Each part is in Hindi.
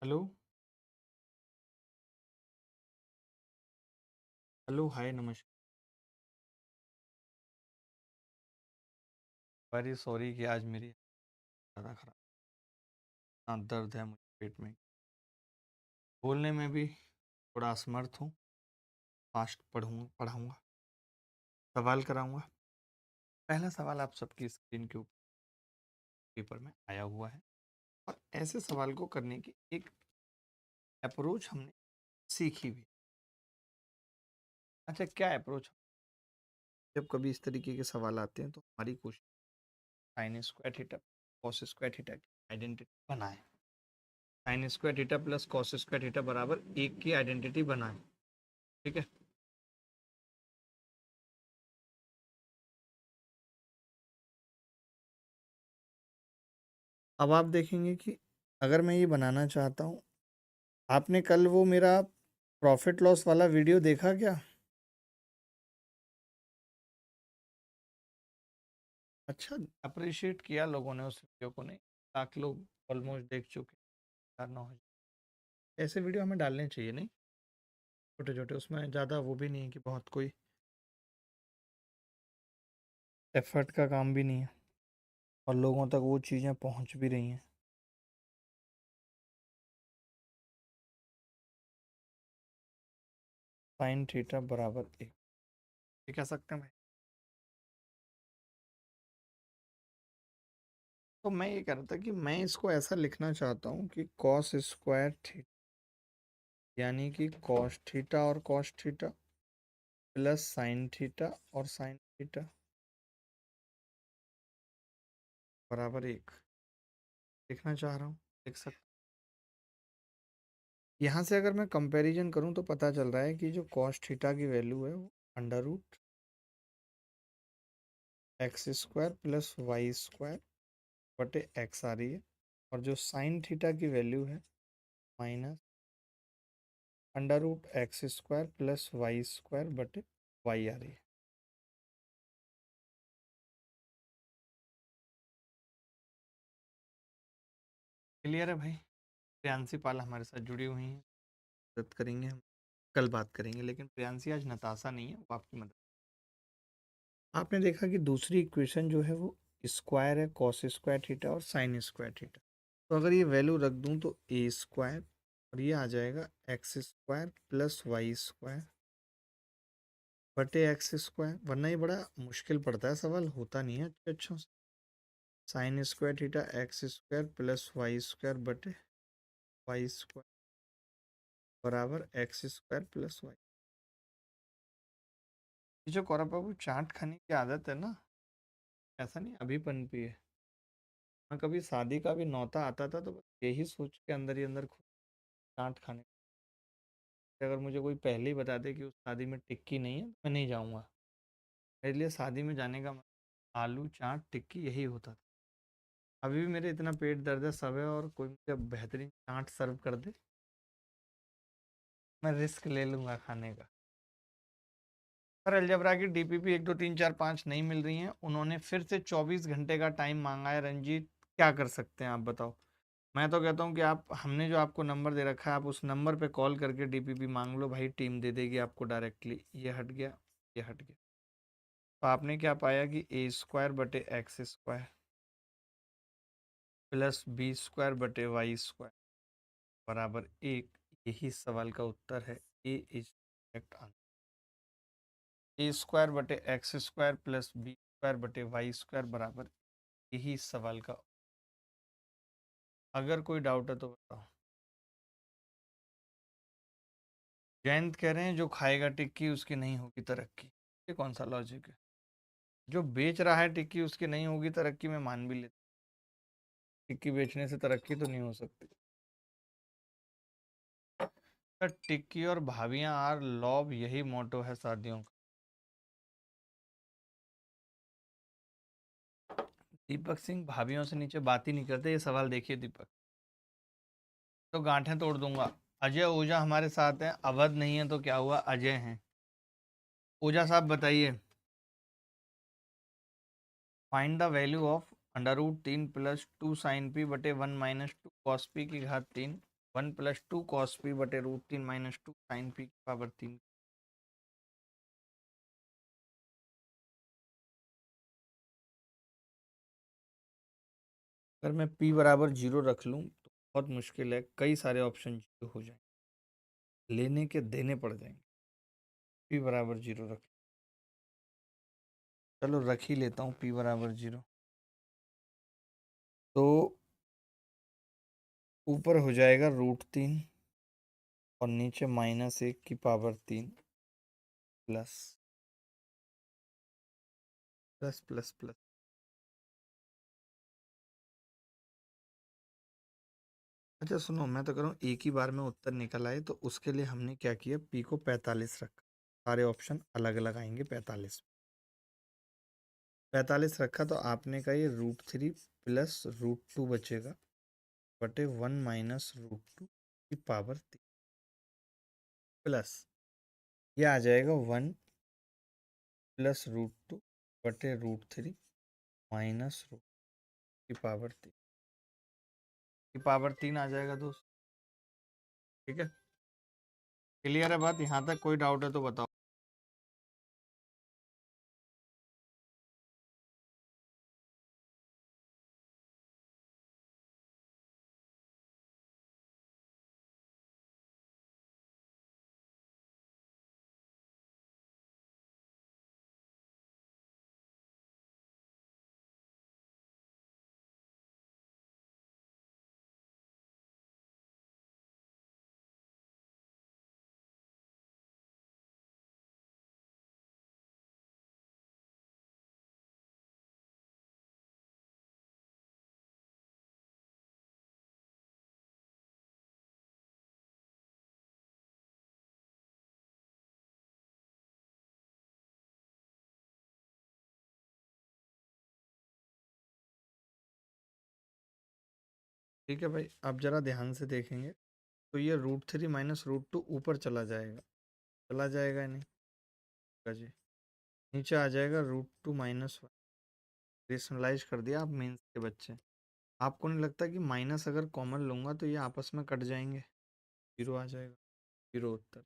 हेलो। हेलो, हाय, नमस्कार। वेरी सॉरी कि आज मेरी ज़्यादा खराब, इतना दर्द है मुझे पेट में। बोलने में भी थोड़ा असमर्थ हूँ। फास्ट पढ़ाऊँगा, सवाल कराऊँगा। पहला सवाल आप सबकी स्क्रीन के ऊपर पेपर में आया हुआ है और ऐसे सवाल को करने की एक अप्रोच हमने सीखी भी। अच्छा, क्या अप्रोच? जब कभी इस तरीके के सवाल आते हैं तो हमारी कोशिश sign square theta cos square theta की आइडेंटिटी बनाए। Sign square theta plus cos square theta बराबर एक की आइडेंटिटी बनाए। ठीक है। अब आप देखेंगे कि अगर मैं ये बनाना चाहता हूँ, आपने कल वो मेरा प्रॉफिट लॉस वाला वीडियो देखा क्या? अच्छा, अप्रिशिएट किया लोगों ने उस वीडियो को। नहीं, लाख लोग ऑलमोस्ट देख चुके। करना हो ऐसे वीडियो हमें डालने चाहिए। नहीं, छोटे छोटे, उसमें ज़्यादा वो भी नहीं है कि बहुत कोई एफर्ट का काम भी नहीं है और लोगों तक वो चीज़ें पहुंच भी रही हैं। साइन थीटा बराबर एक, ये कह सकते हैं भाई। तो मैं ये कह रहा था कि मैं इसको ऐसा लिखना चाहता हूँ कि कॉस स्क्वायर थीटा, यानी कि कॉस थीटा और cos theta plus sine theta और साइन थीटा बराबर एक लिखना चाह रहा हूँ। लिख सकते। यहाँ से अगर मैं कंपैरिजन करूँ तो पता चल रहा है कि जो कॉस थीटा की वैल्यू है वो under root x square plus y square बटे एक्स आ रही है, और जो साइन थीटा की वैल्यू है minus under root x square plus y square बटे वाई आ रही है। क्लियर है भाई? प्रियांशी पाल हमारे साथ जुड़ी हुई हैं, मदद करेंगे। हम कल बात करेंगे, लेकिन प्रियांशी आज नताशा नहीं है, वो आपकी मदद। आपने देखा कि दूसरी इक्वेशन जो है वो स्क्वायर है कॉस स्क्वायर थीटा और साइन स्क्वायर थीटा। तो अगर ये वैल्यू रख दूं तो ए स्क्वायर और ये आ जाएगा x square plus y square बटे एक्स स्क्वायर। वरना ये बड़ा मुश्किल पड़ता है, सवाल होता नहीं है अच्छे से। Sine square theta x square plus y square बटे वाई स्क्वायर बराबर एक्स स्क्वायर प्लस वाई। ये जो कौरव बाबू चाट खाने की आदत है ना, ऐसा नहीं अभी पनपी है। हाँ, कभी शादी का भी नौता आता था तो बस यही सोच के अंदर ही अंदर खुद चाट खाने। अगर मुझे कोई पहले ही बता दे कि उस शादी में टिक्की नहीं है तो मैं नहीं जाऊँगा। मेरे लिए शादी में जाने का मतलब आलू चाट टिक्की यही होता था। अभी भी मेरे इतना पेट दर्द है सब है, और कोई मुझे बेहतरीन चाट सर्व कर दे, मैं रिस्क ले लूँगा खाने का। पर अलजबरा की डीपीपी 1 2 3 4 5 नहीं मिल रही हैं। उन्होंने फिर से 24 घंटे का टाइम मांगा है। रंजीत, क्या कर सकते हैं आप बताओ? मैं तो कहता हूँ कि आप, हमने जो आपको नंबर दे रखा है, आप उस नंबर पे कॉल करके डीपीपी मांग लो भाई, टीम दे देगी आपको डायरेक्टली। ये हट गया, ये हट गया। तो आपने क्या पाया कि ए स्क्वायर बटे x square plus b square बटे वाई स्क्वायर बराबर एक। यही सवाल का उत्तर है। A is correct answer. A square बटे x square plus b square बटे वाई स्क्वायर बराबर, यही इस सवाल का। अगर कोई डाउट है तो बताओ। जयंत कह रहे हैं जो खाएगा टिक्की उसकी नहीं होगी तरक्की। ये कौन सा लॉजिक है? जो बेच रहा है टिक्की उसकी नहीं होगी तरक्की, में मान भी लेता। टिक्की बेचने से तरक्की तो नहीं हो सकती। सर, टिक्की और भाभियां आर लव, यही मोटो है शादियों का। दीपक सिंह भाभीियों से नीचे बात ही नहीं करते, ये सवाल देखिए दीपक। तो गांठें तोड़ दूंगा। अजय ओझा हमारे साथ हैं। अवध नहीं है तो क्या हुआ, अजय हैं। ओझा साहब बताइए। Find the value of under root 3 plus 2 sine pi बटे 1 माइनस 2 कॉस पी की घात 3 1 + 2 cos p बटे √3 - 2 sin p की पावर 3। अगर मैं p बराबर 0 रख लूँ तो बहुत मुश्किल है, कई सारे ऑप्शन 0 हो जाएंगे, लेने के देने पड़ जाएंगे। p बराबर 0 रख, चलो रख ही लेता हूँ p बराबर 0। तो ऊपर हो जाएगा √3 और नीचे -1 की power 3 plus plus plus plus. अच्छा सुनो, मैं तो कह रहा हूँ एक ही बार में उत्तर निकल आए, तो उसके लिए हमने क्या किया, p को 45 रखा। सारे ऑप्शन अलग अलग आएंगे 45 रखा, तो आपने कहा ये √3 प्लस √2 बचेगा बटे 1 माइनस √2 की पावर 3 प्लस ये आ जाएगा 1 प्लस √2 बटे √3 माइनस √2 की पावर 3 की पावर 3 आ जाएगा दोस्त। ठीक है, क्लियर है बात? यहाँ तक कोई डाउट है तो बताओ। ठीक है भाई, आप जरा ध्यान से देखेंगे तो ये √3 माइनस √2 ऊपर चला जाएगा, चला जाएगा या नहीं? का जी, नीचे आ जाएगा √2 - 1। रेशनलाइज कर दिया आप मेंस के बच्चे। आपको नहीं लगता कि माइनस अगर कॉमन लूंगा तो ये आपस में कट जाएंगे, 0 आ जाएगा, 0 उत्तर।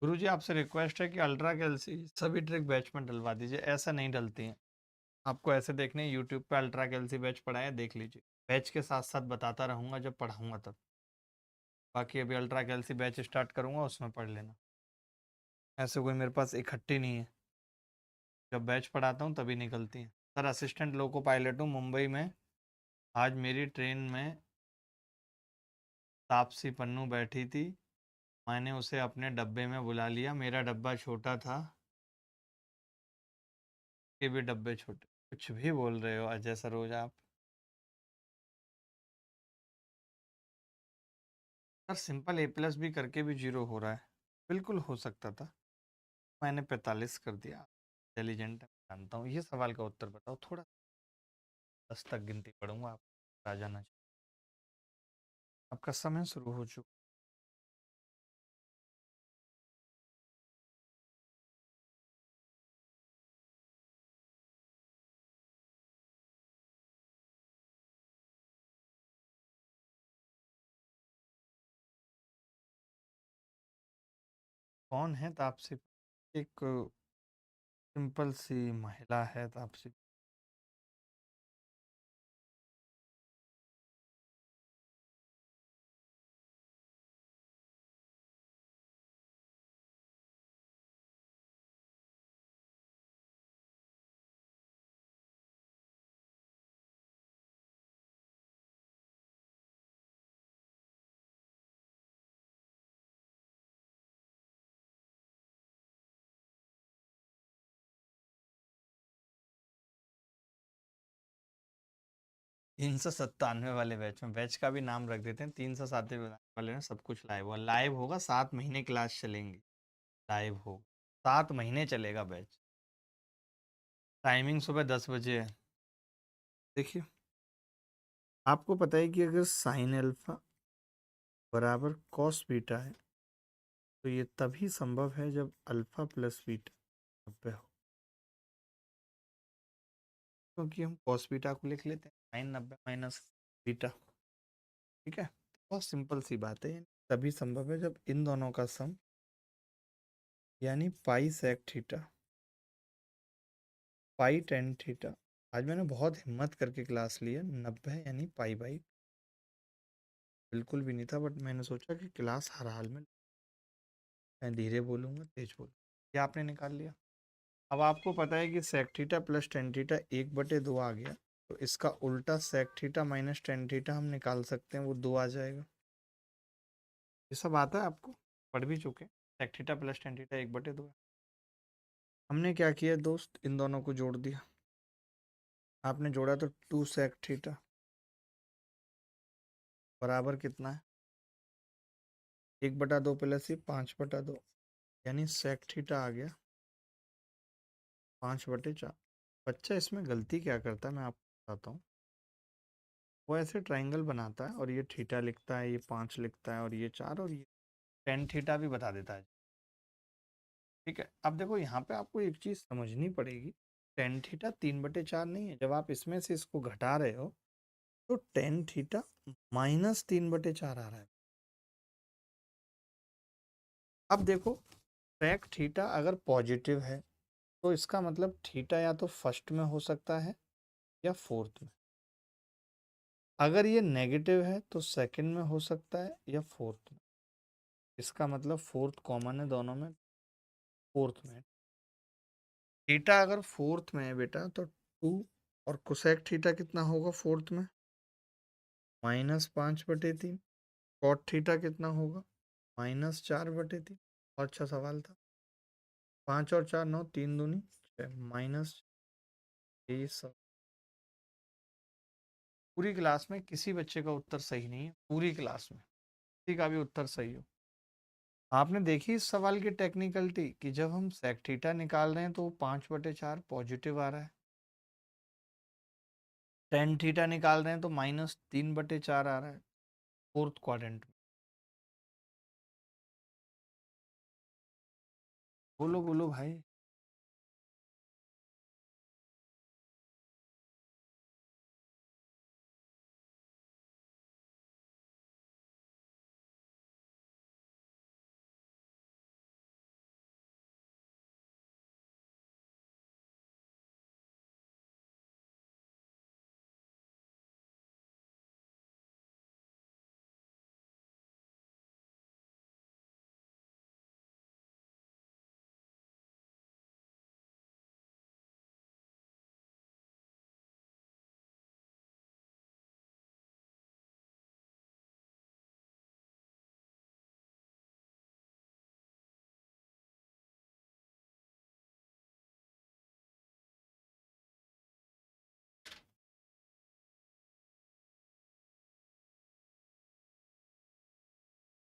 गुरुजी आपसे रिक्वेस्ट है कि अल्ट्रा कैल्सी सभी ट्रिक बैच में डलवा दीजिए, ऐसा नहीं डलती हैं। आपको ऐसे देखने यूट्यूब पे अल्ट्रा कैल्सी बैच पढ़ा है, देख लीजिए। बैच के साथ साथ बताता रहूँगा जब पढ़ाऊँगा तब। बाकी अभी अल्ट्रा कैल्सी बैच स्टार्ट करूँगा, उसमें पढ़ लेना। ऐसे कोई मेरे पास इकट्ठी नहीं है, जब बैच पढ़ाता हूँ तभी निकलती हैं। सर असिस्टेंट लोको पायलट हूँ मुंबई में। आज मेरी ट्रेन में तापसी पन्नू बैठी थी, मैंने उसे अपने डब्बे में बुला लिया। मेरा डब्बा छोटा था, ये भी डब्बे छोटे। कुछ भी बोल रहे हो अजय सरोज आप। सर सिंपल A+ भी करके भी 0 हो रहा है, बिल्कुल हो सकता था। मैंने 45 कर दिया। इंटेलिजेंट जानता हूँ। ये सवाल का उत्तर बताओ, थोड़ा 10 तक गिनती पढ़ूंगा, आप आ जाना चाहिए। आपका समय शुरू हो चुका। कौन है तापसी? एक सिंपल सी महिला है तापसी। $397 वाले बैच में, बैच का भी नाम रख देते हैं 397 वाले में, सब कुछ लाइव हुआ। लाइव होगा, 7 महीने क्लास चलेंगी। लाइव हो, 7 महीने चलेगा बैच। टाइमिंग सुबह 10 बजे है। देखिए, आपको पता है कि अगर साइन अल्फा बराबर कॉस बीटा है तो ये तभी संभव है जब अल्फा प्लस बीटा 90 हो। क्योंकि हम कॉस बीटा को लिख लेते हैं साइन 90 माइनस बीटा। ठीक है, बहुत सिंपल सी बात है, तभी संभव है जब इन दोनों का सम यानी pi sec theta pi tan theta. आज मैंने बहुत हिम्मत करके क्लास लिया, 90 यानी पाई बाई बिल्कुल भी नहीं था, बट मैंने सोचा कि क्लास हर हाल में मैं धीरे बोलूँगा तेज बोलूँ, ये आपने निकाल लिया। अब आपको पता है कि sec theta plus tan theta 1/2 आ गया, तो इसका उल्टा sec theta minus tan theta हम निकाल सकते हैं, वो 2 आ जाएगा। ये सब आता है आपको, पढ़ भी चुके हैं। Sec theta plus tan theta 1/2 है। हमने क्या किया दोस्त, इन दोनों को जोड़ दिया। आपने जोड़ा तो 2 सेक थीटा बराबर कितना है, 1/2 प्लस ही 5/2, यानी सेक थीटा आ गया 5/4। बच्चा इसमें गलती क्या करता है मैं आपको बताता हूँ। वो ऐसे ट्राइंगल बनाता है और ये थीटा लिखता है, ये 5 लिखता है, और ये 4, और ये टेन थीटा भी बता देता है। ठीक है, अब देखो यहाँ पे आपको एक चीज़ समझनी पड़ेगी, टेन थीटा 3/4 नहीं है। जब आप इसमें से इसको घटा रहे हो तो टेन थीटा माइनस 3/4 आ रहा है। अब देखो, सेक थीटा अगर पॉजिटिव है तो इसका मतलब थीटा या तो फर्स्ट में हो सकता है या फोर्थ में। अगर ये नेगेटिव है तो सेकंड में हो सकता है या फोर्थ में। इसका मतलब फोर्थ कॉमन है दोनों में, फोर्थ में। थीटा अगर फोर्थ में है बेटा तो 2, और कोसेक थीटा कितना होगा फोर्थ में, -5/3। कॉट थीटा कितना होगा, -4/3। और अच्छा सवाल था। 5 और 4 9, 3 दूनी 6, माइनस। ये सब पूरी क्लास में किसी बच्चे का उत्तर सही नहीं है, पूरी क्लास में किसी का भी उत्तर सही हो। आपने देखी इस सवाल की टेक्निकलिटी कि जब हम सेक थीटा निकाल रहे हैं तो 5/4 पॉजिटिव आ रहा है, टेन थीटा निकाल रहे हैं तो -3/4 आ रहा है फोर्थ क्वाड्रेंट में। बोलो बोलो भाई।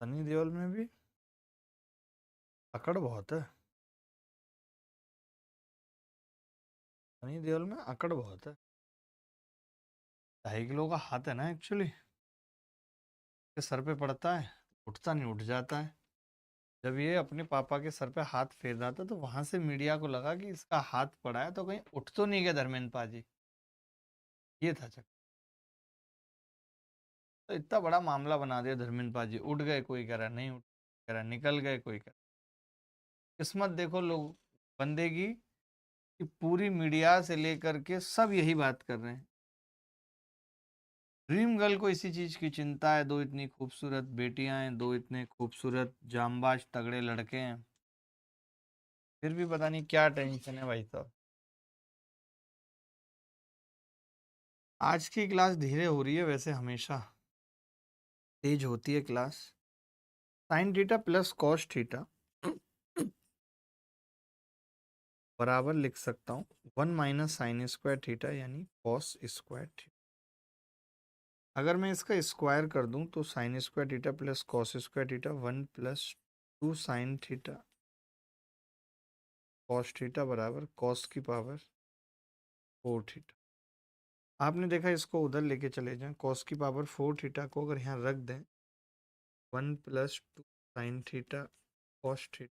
सनी देओल में भी अकड़ बहुत है, सनी देओल में अकड़ बहुत है। 2.5 किलो का हाथ है ना एक्चुअली, के सर पे पड़ता है, उठता नहीं, उठ जाता है। जब ये अपने पापा के सर पे हाथ फेर रहा था तो वहां से मीडिया को लगा कि इसका हाथ पड़ा है तो कहीं उठ तो नहीं गया धर्मेंद्र पाजी। ये था चक्कर। तो इतना बड़ा मामला बना दिया धर्मेंद्र पाजी, उठ गए कोई कह रहा नहीं, उठ कह रहा निकल गए कोई कह रहा। किस्मत देखो लोग बंदे की, कि पूरी मीडिया से लेकर के सब यही बात कर रहे हैं। ड्रीम गर्ल को इसी चीज की चिंता है, दो इतनी खूबसूरत बेटियां हैं, दो इतने खूबसूरत जांबाज तगड़े लड़के हैं, फिर भी पता नहीं क्या टेंशन है भाई साहब। आज की क्लास धीरे हो रही है, वैसे हमेशा तेज होती है class. Sine theta plus cos theta बराबर लिख सकता हूँ 1 - sin² थीटा यानी कॉस स्क्वायर थीटा। अगर मैं इसका स्क्वायर कर दूं तो sin² theta plus cos square theta 1 + 2 sin theta cos theta बराबर कॉस की पावर 4 थीटा। आपने देखा, इसको उधर लेके चले जाएं, कॉस की पावर 4 थीटा को अगर यहाँ रख दें, 1 + 2 sin थीटा कॉस थीटा,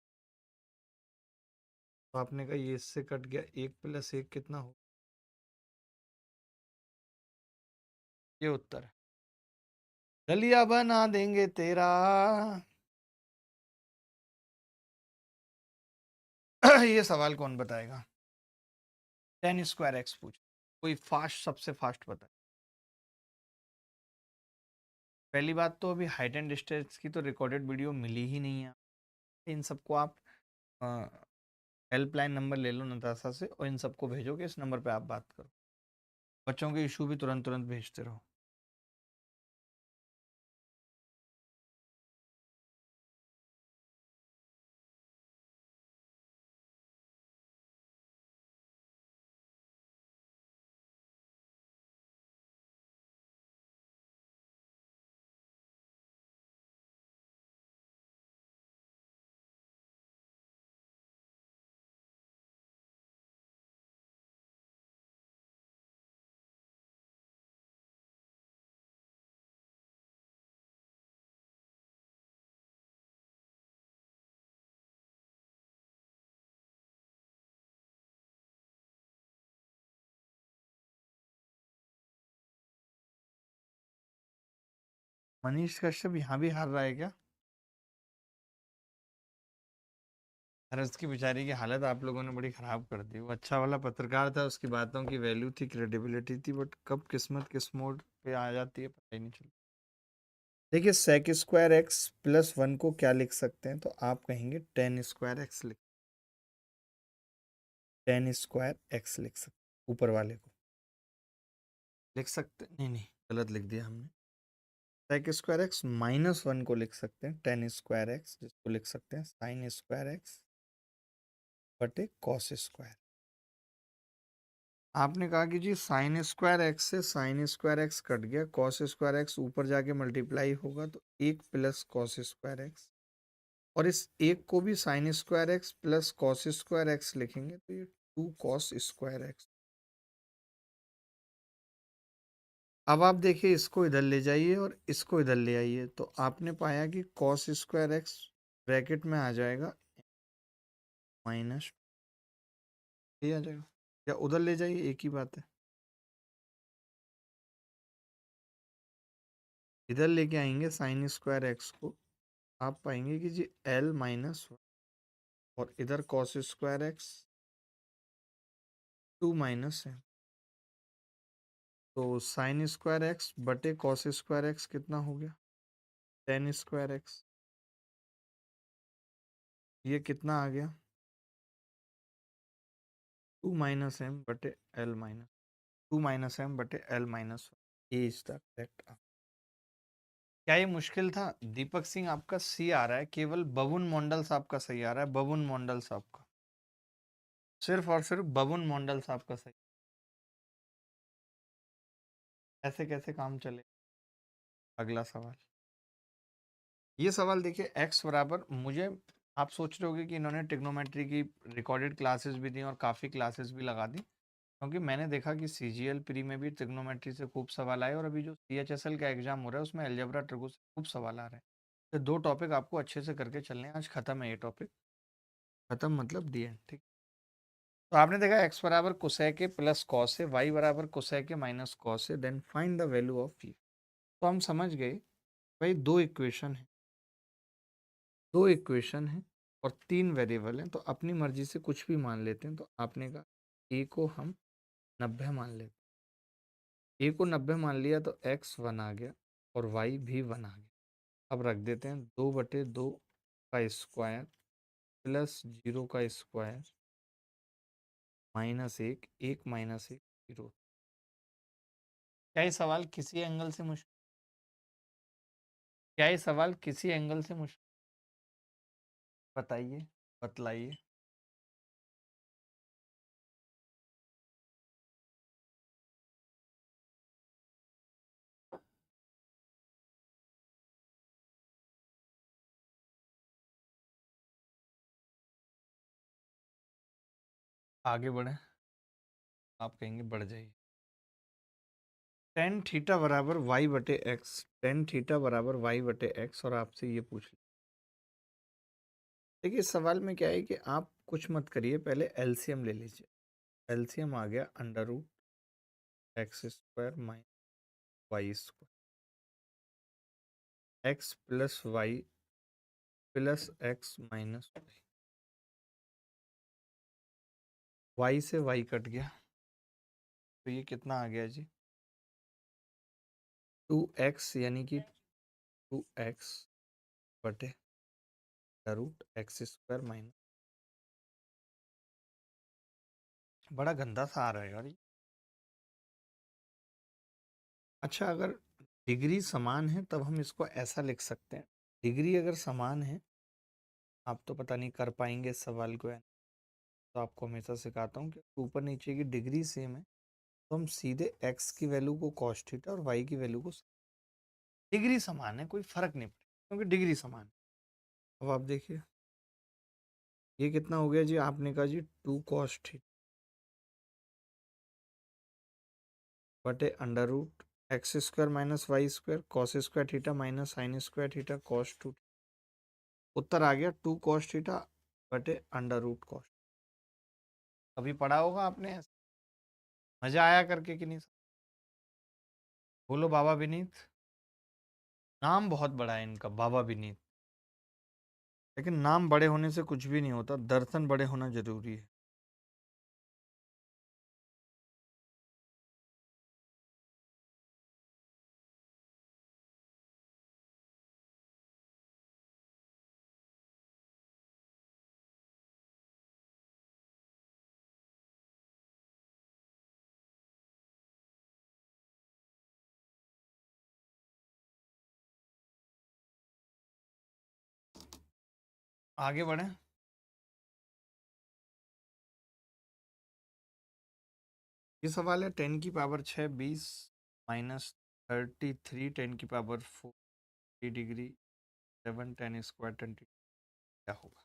तो आपने कहा ये इससे कट गया, 1 + 1 कितना हो, ये उत्तर है। दलिया बना देंगे तेरा। ये सवाल कौन बताएगा? टेन स्क्वायर एक्स पूछ, कोई फास्ट, सबसे फास्ट बताए। पहली बात तो अभी हाइट एंड डिस्टेंस की तो रिकॉर्डेड वीडियो मिली ही नहीं है। इन सबको आप हेल्पलाइन नंबर ले लो नताशा से और इन सबको भेजो कि इस नंबर पे आप बात करो। बच्चों के इशू भी तुरंत तुरंत भेजते रहो। मनीष कश्यप यहाँ भी हार रहा है क्या? अरे उसकी बेचारी की हालत आप लोगों ने बड़ी खराब कर दी। वो अच्छा वाला पत्रकार था, उसकी बातों की वैल्यू थी, क्रेडिबिलिटी थी, बट कब किस्मत किस मोड पे आ जाती है पता ही नहीं चलता। देखिए sec square x plus one को क्या लिख सकते हैं, तो आप कहेंगे टेन स्क्वायर एक्स लिख, टेन स्क्वायर एक्स लिख सकते, ऊपर वाले को लिख सकते, नहीं नहीं गलत लिख दिया हमने। Sec square x minus one को लिख सकते हैं टेन स्क्वायर एक्स, जिसको लिख सकते हैं साइन स्क्वायर एक्स बटे कॉस स्क्वायर। आपने कहा कि जी साइन स्क्वायर एक्स से साइन स्क्वायर एक्स कट गया, कॉस स्क्वायर एक्स ऊपर जाके मल्टीप्लाई होगा तो एक प्लस कॉस स्क्वायर एक्स, और इस एक को भी sign square x plus cos square x लिखेंगे तो ये टू कॉस स्क्वायर एक्स। अब आप देखिए इसको इधर ले जाइए और इसको इधर ले आइए तो आपने पाया कि कॉस स्क्वायर एक्स ब्रैकेट में आ जाएगा माइनस, ये आ जाएगा, या उधर ले जाइए एक ही बात है। इधर लेके आएंगे साइन स्क्वायर एक्स को, आप पाएंगे कि जी एल माइनस, और इधर cos square x two minus है, तो साइन स्क्वायर एक्स बटे कॉस स्क्वायर एक्स कितना हो गया, टेन स्क्वायर एक्स। ये कितना आ गया, टू माइनस एम बटे l minus, two minus m बटे एल माइनस। ये इज द करेक्ट। क्या ये मुश्किल था? दीपक सिंह आपका सी आ रहा है, केवल बबुन मंडल साहब का सही आ रहा है, बबुन मंडल साहब का, सिर्फ और सिर्फ बबुन मंडल साहब का सही। ऐसे कैसे काम चले? अगला सवाल, ये सवाल देखिए x बराबर, मुझे, आप सोच रहे होगे कि इन्होंने ट्रिग्नोमेट्री की रिकॉर्डेड क्लासेस भी दी और काफ़ी क्लासेस भी लगा दी, क्योंकि मैंने देखा कि सीजीएल प्री में भी ट्रिग्नोमेट्री से खूब सवाल आए और अभी जो सीएचएसएल का एग्जाम हो रहा है उसमें अलजेब्रा ट्रिगो से खूब सवाल आ रहे हैं। तो दो टॉपिक आपको अच्छे से करके चलने हैं, आज खत्म है ये टॉपिक, खत्म मतलब दी एंड, ठीक। तो आपने देखा x बराबर कोसेक प्लस कॉस है, y बराबर कोसेक माइनस कॉस है, then find the value of y। तो हम समझ गए भाई दो इक्वेशन है, दो इक्वेशन है और तीन वेरिएबल हैं, तो अपनी मर्जी से कुछ भी मान लेते हैं। तो आपने कहा ए को हम 90 मान लेते हैं, ए को 90 मान लिया तो एक्स वन आ गया और वाई भी वन आ गया। अब रख देते हैं, दो बटे दो का स्क्वायर प्लस जीरो का स्क्वायर माइनस एक, एक माइनस एक जीरो। क्या ये सवाल किसी एंगल से मुश्किल? क्या ये सवाल किसी एंगल से मुश्किल? बताइए, बतलाइए। आगे बढ़े, आप कहेंगे बढ़ जाइए। टेन थीटा बराबर वाई बटे एक्स, टेन थीटा बराबर वाई बटे एक्स, और आपसे ये पूछ लिया। देखिए इस सवाल में क्या है कि आप कुछ मत करिए, पहले एलसीएम ले लीजिए। एलसीएम आ गया under root x square minus y square, x plus y plus x minus y, y से वाई कट गया, तो ये कितना आ गया जी? 2x, यानी कि 2x बटे रूट एक्स स्क्वायर माइनस। बड़ा गंदा सा आ रहा है यार ये। अच्छा, अगर डिग्री समान है तब हम इसको ऐसा लिख सकते हैं। डिग्री अगर समान है, आप तो पता नहीं कर पाएंगे इस सवाल को, तो आपको हमेशा सिखाता हूँ कि ऊपर नीचे की डिग्री सेम है तो हम सीधे x की वैल्यू को cos थीटा और y की वैल्यू को, डिग्री समान है, कोई फर्क नहीं पड़ेगा क्योंकि डिग्री समान है। अब आप देखिए ये कितना हो गया जी? आपने कहा जी 2 cos थीटा बटे under root x square minus y square cos square theta minus sine square theta cos 2। उत्तर आ गया 2 cos थीटा बटे अंडर रूट कॉस। अभी पढ़ा होगा आपने, मजा आया करके कि नहीं? बोलो बाबा विनीत। नाम बहुत बड़ा है इनका, बाबा विनीत। लेकिन नाम बड़े होने से कुछ भी नहीं होता, दर्शन बड़े होना जरूरी है। आगे बढ़े। ये सवाल है 10⁻6 20 माइनस 33 10⁻4 डिग्री 7 10 स्क्वायर 20, क्या होगा?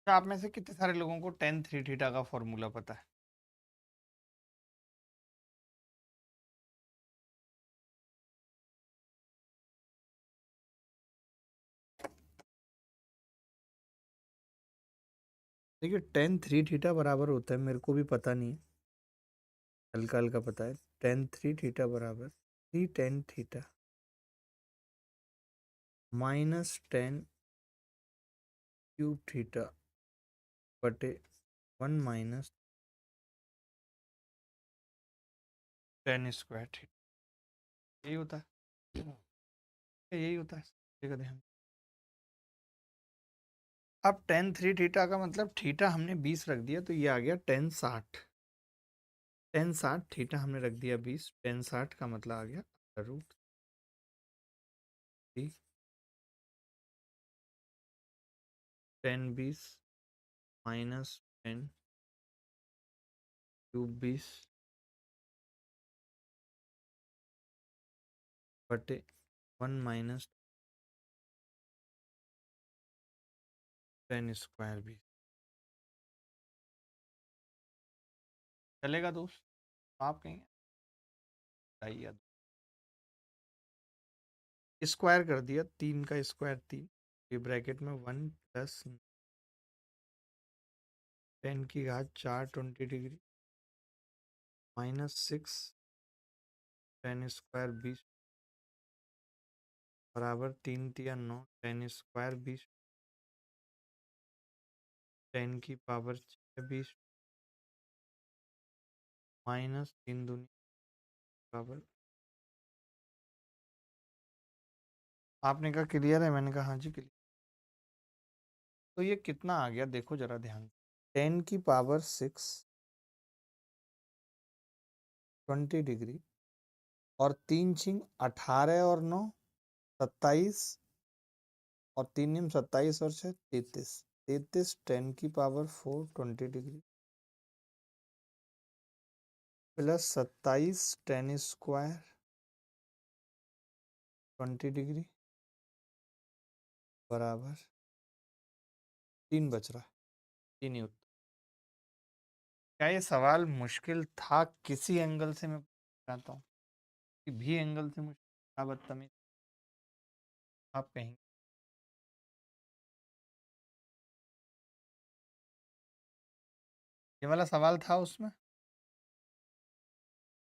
अच्छा, आप में से कितने सारे लोगों को टेन थ्री थीटा का फॉर्मूला पता है? देखिए 10 3 थीटा बराबर होता है, मेरे को भी पता नहीं है, हल्का हल्का पता है। 10 3 थीटा बराबर 3 10 थीटा माइनस 10 क्यूब थीटा बटे 1 माइनस 10 स्क्वायर थीटा, यही होता है, यही होता है। देखो ध्यान। अब 10 3 थीटा का मतलब थीटा हमने 20 रख दिया तो ये आ गया 10 60। 10 60 थीटा हमने रख दिया 20, 10 60 का मतलब आ गया रूट 10 20 माइनस 10 क्यूब 20 बटे 1 माइनस 10 स्क्वायर 20। चलेगा दोस्त? आप कहेंगे बताइए। स्क्वायर कर दिया, 3 का स्क्वायर 3, ये ब्रैकेट में 1 + 10⁻4 20 डिग्री -6 10 स्क्वायर 20 बराबर 3 × 3 = 9 10 स्क्वायर 20 10⁻6 20 -3 × 2 बराबर। आपने कहा क्लियर है, मैंने कहा हाँ जी क्लियर। तो ये कितना आ गया देखो जरा ध्यान। 10⁻6 20 डिग्री और 3 × 6 = 18 और 9 27 और 3 × 7 = 27 और 6 33 33 10⁻4 20 डिग्री प्लस 27 10 स्क्वायर 20 डिग्री बराबर 3 बच रहा है। 3 ही उत्तर। क्या ये सवाल मुश्किल था? किसी एंगल से मैं कहता हूँ कि भी एंगल से मुश्किल था, बदतमीज आप कहेंगे। ये वाला सवाल था उसमें,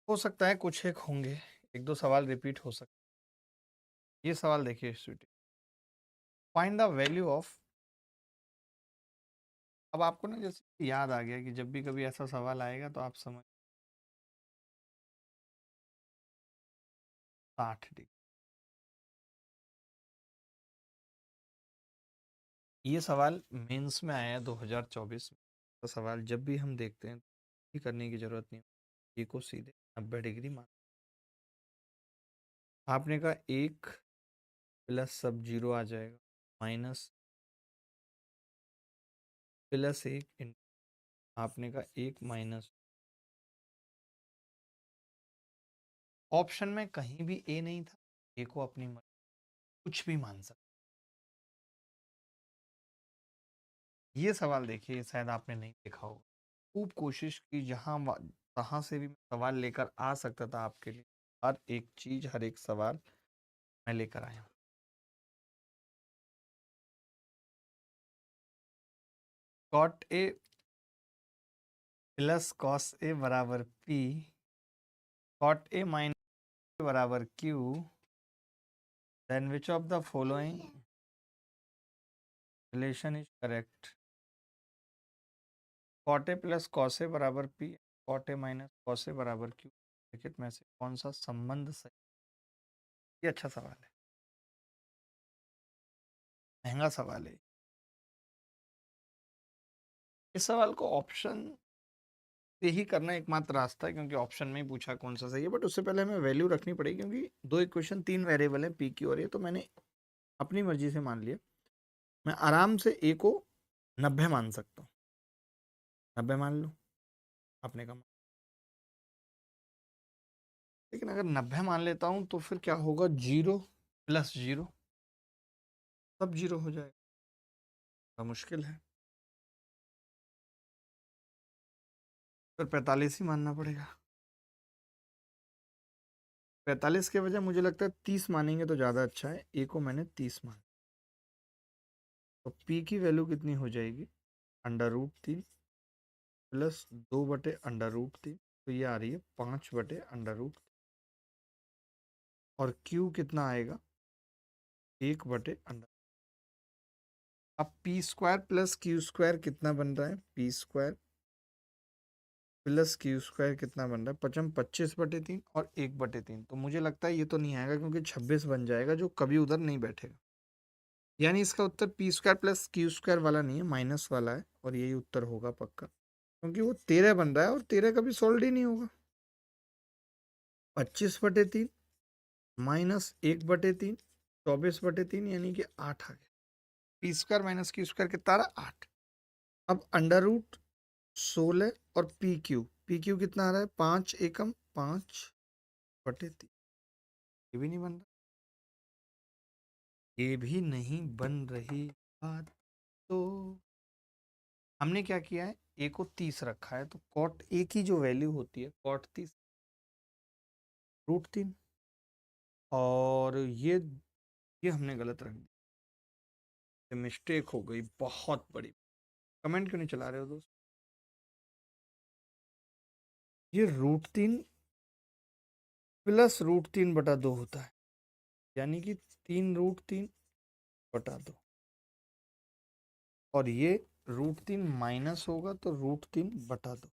हो सकता है कुछ एक होंगे एक दो सवाल रिपीट हो सकते। ये सवाल देखिए Sweety, find the value of. अब आपको ना जैसे याद आ गया कि जब भी कभी ऐसा सवाल आएगा तो आप समझ 60 डिग्री। ये सवाल मेंस में आया है 2024 में। तो सवाल जब भी हम देखते हैं ये करने की जरूरत नहीं, ये को सीधे 90 डिग्री मान। आपने कहा एक प्लस सब जीरो आ जाएगा, माइनस प्लस एक आपने कहा एक माइनस। ऑप्शन में कहीं भी ए नहीं था, ए को अपनी मर्जी कुछ भी मान सकते। ये सवाल देखिए, शायद आपने नहीं देखा होगा। खूब कोशिश की, जहां से भी मैं सवाल लेकर आ सकता था आपके लिए, हर एक चीज हर एक सवाल मैं लेकर आया हूं। Cot A plus cos A बराबर पी, कॉट ए माइनस बराबर q, then which of the following relation is correct. Cot A plus cos A बराबर p, cot A minus cos A बराबर क्यू, ब्रैकेट में से कौन सा संबंध सही। ये अच्छा सवाल है, महंगा सवाल है। इस सवाल को ऑप्शन से ही करना एकमात्र रास्ता है, क्योंकि ऑप्शन में ही पूछा कौन सा सही है। बट उससे पहले हमें वैल्यू रखनी पड़ेगी, क्योंकि दो इक्वेशन तीन वेरिएबल है पी की, और ये तो मैंने अपनी मर्जी से मान लिया। मैं आराम से ए को 90 मान सकता हूँ, 90 मान लो, आपने कहा। लेकिन अगर 90 मान लेता हूँ तो फिर क्या होगा, जीरो प्लस जीरो सब जीरो हो जाएगा, बड़ा मुश्किल है। फिर 45 ही मानना पड़ेगा। 45 के बजाय मुझे लगता है 30 मानेंगे तो ज़्यादा अच्छा है। ए को मैंने 30 मान, तो पी की वैल्यू कितनी हो जाएगी, √3 प्लस 2/√3, तो ये आ रही है 5/√। और क्यू कितना आएगा, 1/√। अब P square plus q square कितना बन रहा है, P square plus q square कितना बन रहा है, 25/3 और 1/3। तो मुझे लगता है ये तो नहीं आएगा, क्योंकि 26 बन जाएगा जो कभी उधर नहीं बैठेगा। यानी इसका उत्तर p square plus q square वाला नहीं है, माइनस वाला है, और यही उत्तर होगा पक्का, क्योंकि वो 13 बन रहा है और 13 कभी सोल्ड ही नहीं होगा। 25/3 -1/3, 24/3, यानी कि 8 आ गया। P square minus q square कितना आ रहा, 8। अब √16 और पी क्यू कितना आ रहा है, 5 एकम 5/3। ये भी नहीं बन रहा, ये भी नहीं बन रही बात। तो हमने क्या किया है, ए को 30 रखा है, तो कॉट ए की जो वैल्यू होती है कॉट 30 √3। और ये हमने गलत रख दिया, मिस्टेक हो गई बहुत बड़ी। कमेंट क्यों नहीं चला रहे हो दोस्त। ये √3 प्लस √3/2 होता है, यानी कि 3√3/2। और ये √3 माइनस होगा तो √3/2।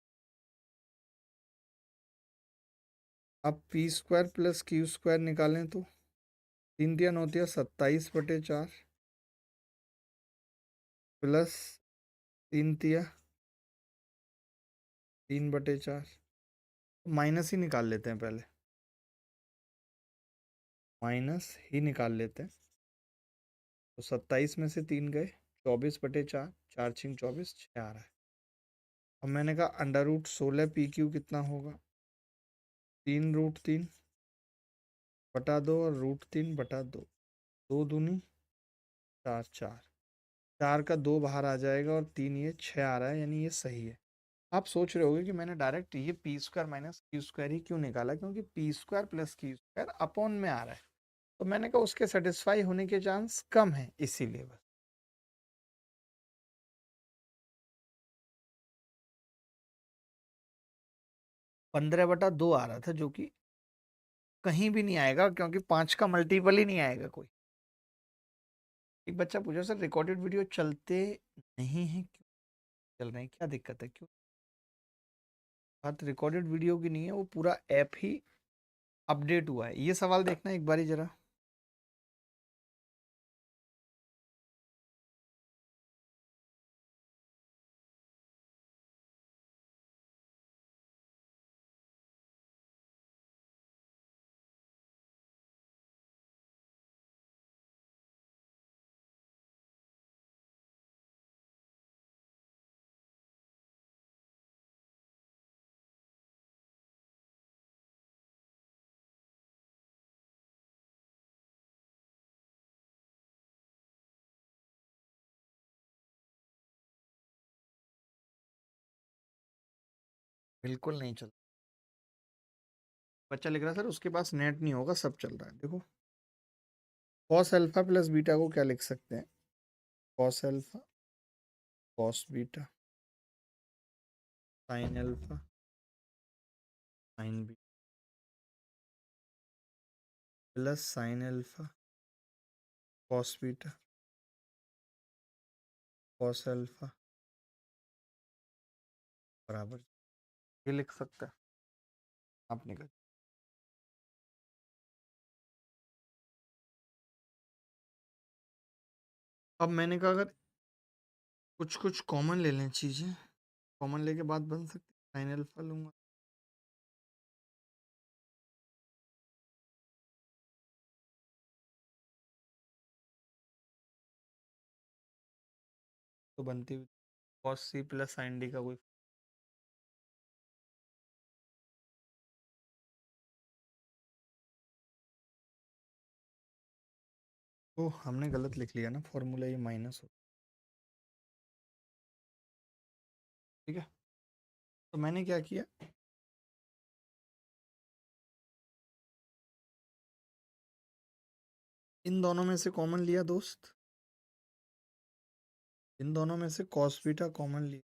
अब P square plus q square निकालें तो 3×3 = 27/4 प्लस 3×3 = 3/4। माइनस ही निकाल लेते हैं पहले, माइनस ही निकाल लेते हैं। तो 27 में से 3 गए, 24/4, 4×6 = 24, 6 आ रहा है। अब मैंने कहा √16 पी क्यू कितना होगा, 3√3/2 और √3/2, 2×2 = 4, 4, 4 का 2 बाहर आ जाएगा और 3 ये 6 आ रहा है, यानी ये सही है। आप सोच रहे होगे कि मैंने डायरेक्ट ये p square minus q square ही क्यों निकाला, क्योंकि p square plus q square upon में आ रहा है, तो मैंने कहा उसके सेटिस्फाई होने के चांस कम है, इसीलिए बस। 15/2 आ रहा था, जो कि कहीं भी नहीं आएगा, क्योंकि 5 का मल्टीपल ही नहीं आएगा कोई। एक बच्चा पूछा, सर रिकॉर्डेड वीडियो चलते नहीं है, क्यों चल रहे हैं, क्या दिक्कत है, क्यों? बात रिकॉर्डेड वीडियो की नहीं है, वो पूरा ऐप ही अपडेट हुआ है। ये सवाल देखना एक बारी जरा। बिल्कुल नहीं चल। बच्चा लिख रहा है, सर उसके पास नेट नहीं होगा, सब चल रहा है। देखो, कॉस अल्फा प्लस बीटा को क्या लिख सकते हैं? Cos alpha, cos beta, sine alpha, sign beta, plus sine alpha, cos beta, cos alpha, बराबर। ये लिख सकता है आपने कहा। अब मैंने कहा, अगर कुछ कुछ कॉमन ले लें चीजें, कॉमन लेके बात बन सकती है। साइन अल्फा लूंगा तो बनती हुई cos C plus sine D का कोई। तो हमने गलत लिख लिया ना फॉर्मूला, ये माइनस हो। ठीक है, तो मैंने क्या किया, इन दोनों में से कॉमन लिया दोस्त, इन दोनों में से कॉस बीटा कॉमन लिया।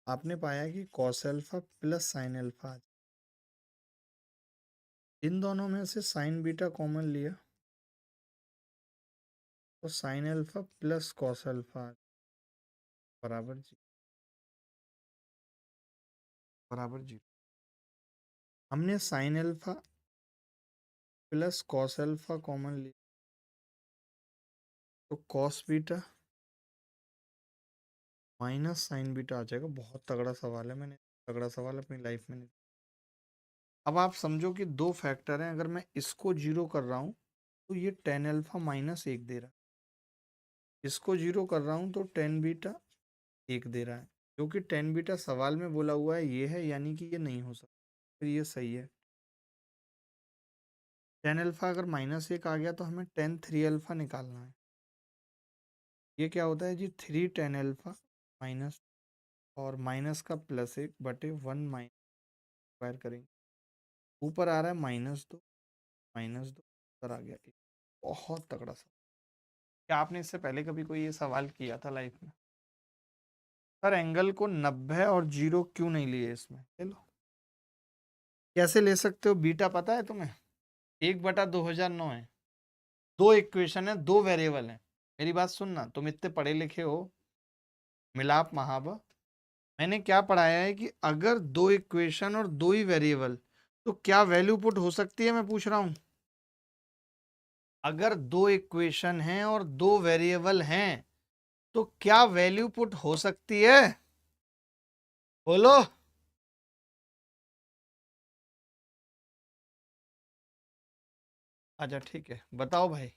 आपने पाया कि cos alpha plus sine alpha. इन दोनों में से साइन बीटा कॉमन लिया, तो sine alpha plus cos alpha बराबर जी, बराबर जी। हमने sine alpha plus cos alpha common लिया, तो cos beta minus sine beta आ जाएगा। बहुत तगड़ा सवाल है, मैंने तगड़ा सवाल अपनी लाइफ में नहीं। अब आप समझो कि दो फैक्टर हैं, अगर मैं इसको जीरो कर रहा हूँ तो ये टेन अल्फा माइनस एक दे रहा है, इसको जीरो कर रहा हूँ तो टेन बीटा एक दे रहा है। जो कि टेन बीटा सवाल में बोला हुआ है ये है, यानी कि ये नहीं हो सकता, फिर ये सही है। टेन अल्फा अगर माइनस एक आ गया तो हमें टेन थ्री अल्फा निकालना है। ये क्या होता है जी, थ्री टेन अल्फा माइनस, और माइनस का प्लस एक बटे वन माइनस स्क्वायर करेंगे। ऊपर आ रहा है माइनस दो, माइनस दो, ऊपर आ गया एक। बहुत तगड़ा सा। क्या आपने इससे पहले कभी कोई ये सवाल किया था लाइफ में? सर एंगल को 90 और जीरो क्यों नहीं लिए इसमें? ले लो। कैसे ले सकते हो? बीटा पता है तुम्हें? 1/2009 है। दो इक्वेशन है, दो वेरिएबल है। मेरी बात सुनना, तुम इतने पढ़े लिखे हो, मिलाप महाबा। मैंने क्या पढ़ाया है कि अगर दो इक्वेशन और दो ही वेरिएबल, तो क्या वैल्यू पुट हो सकती है, मैं पूछ रहा हूं। अगर दो इक्वेशन हैं और दो वेरिएबल हैं, तो क्या वैल्यू पुट हो सकती है? बोलो। अच्छा ठीक है, बताओ भाई।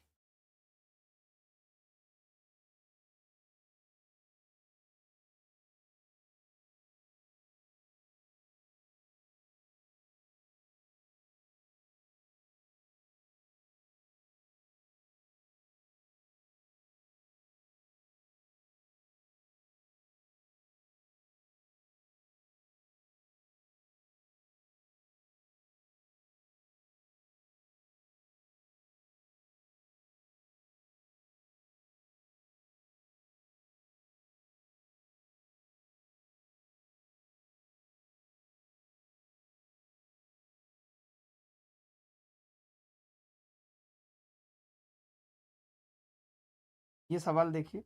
ये सवाल देखिए,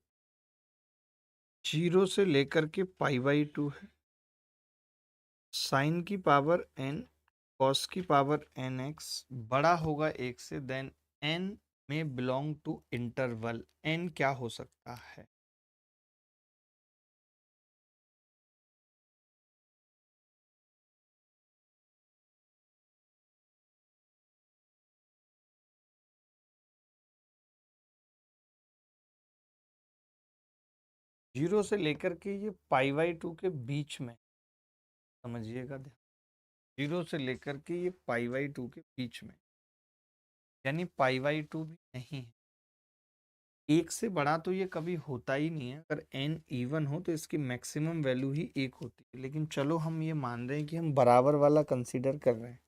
0 से लेकर के π/2 है, साइन की पावर n, कॉस की पावर nx बड़ा होगा 1 से, देन n में बिलोंग टू इंटरवल, n क्या हो सकता है? 0 से लेकर के ये π/2 के बीच में, समझिएगा ध्यान, 0 से लेकर के ये π/2 के बीच में, यानी π/2 भी नहीं है। 1 से बड़ा तो ये कभी होता ही नहीं है, अगर n इवन हो तो इसकी मैक्सिमम वैल्यू ही 1 होती है। लेकिन चलो हम ये मान रहे हैं कि हम बराबर वाला कंसीडर कर रहे हैं,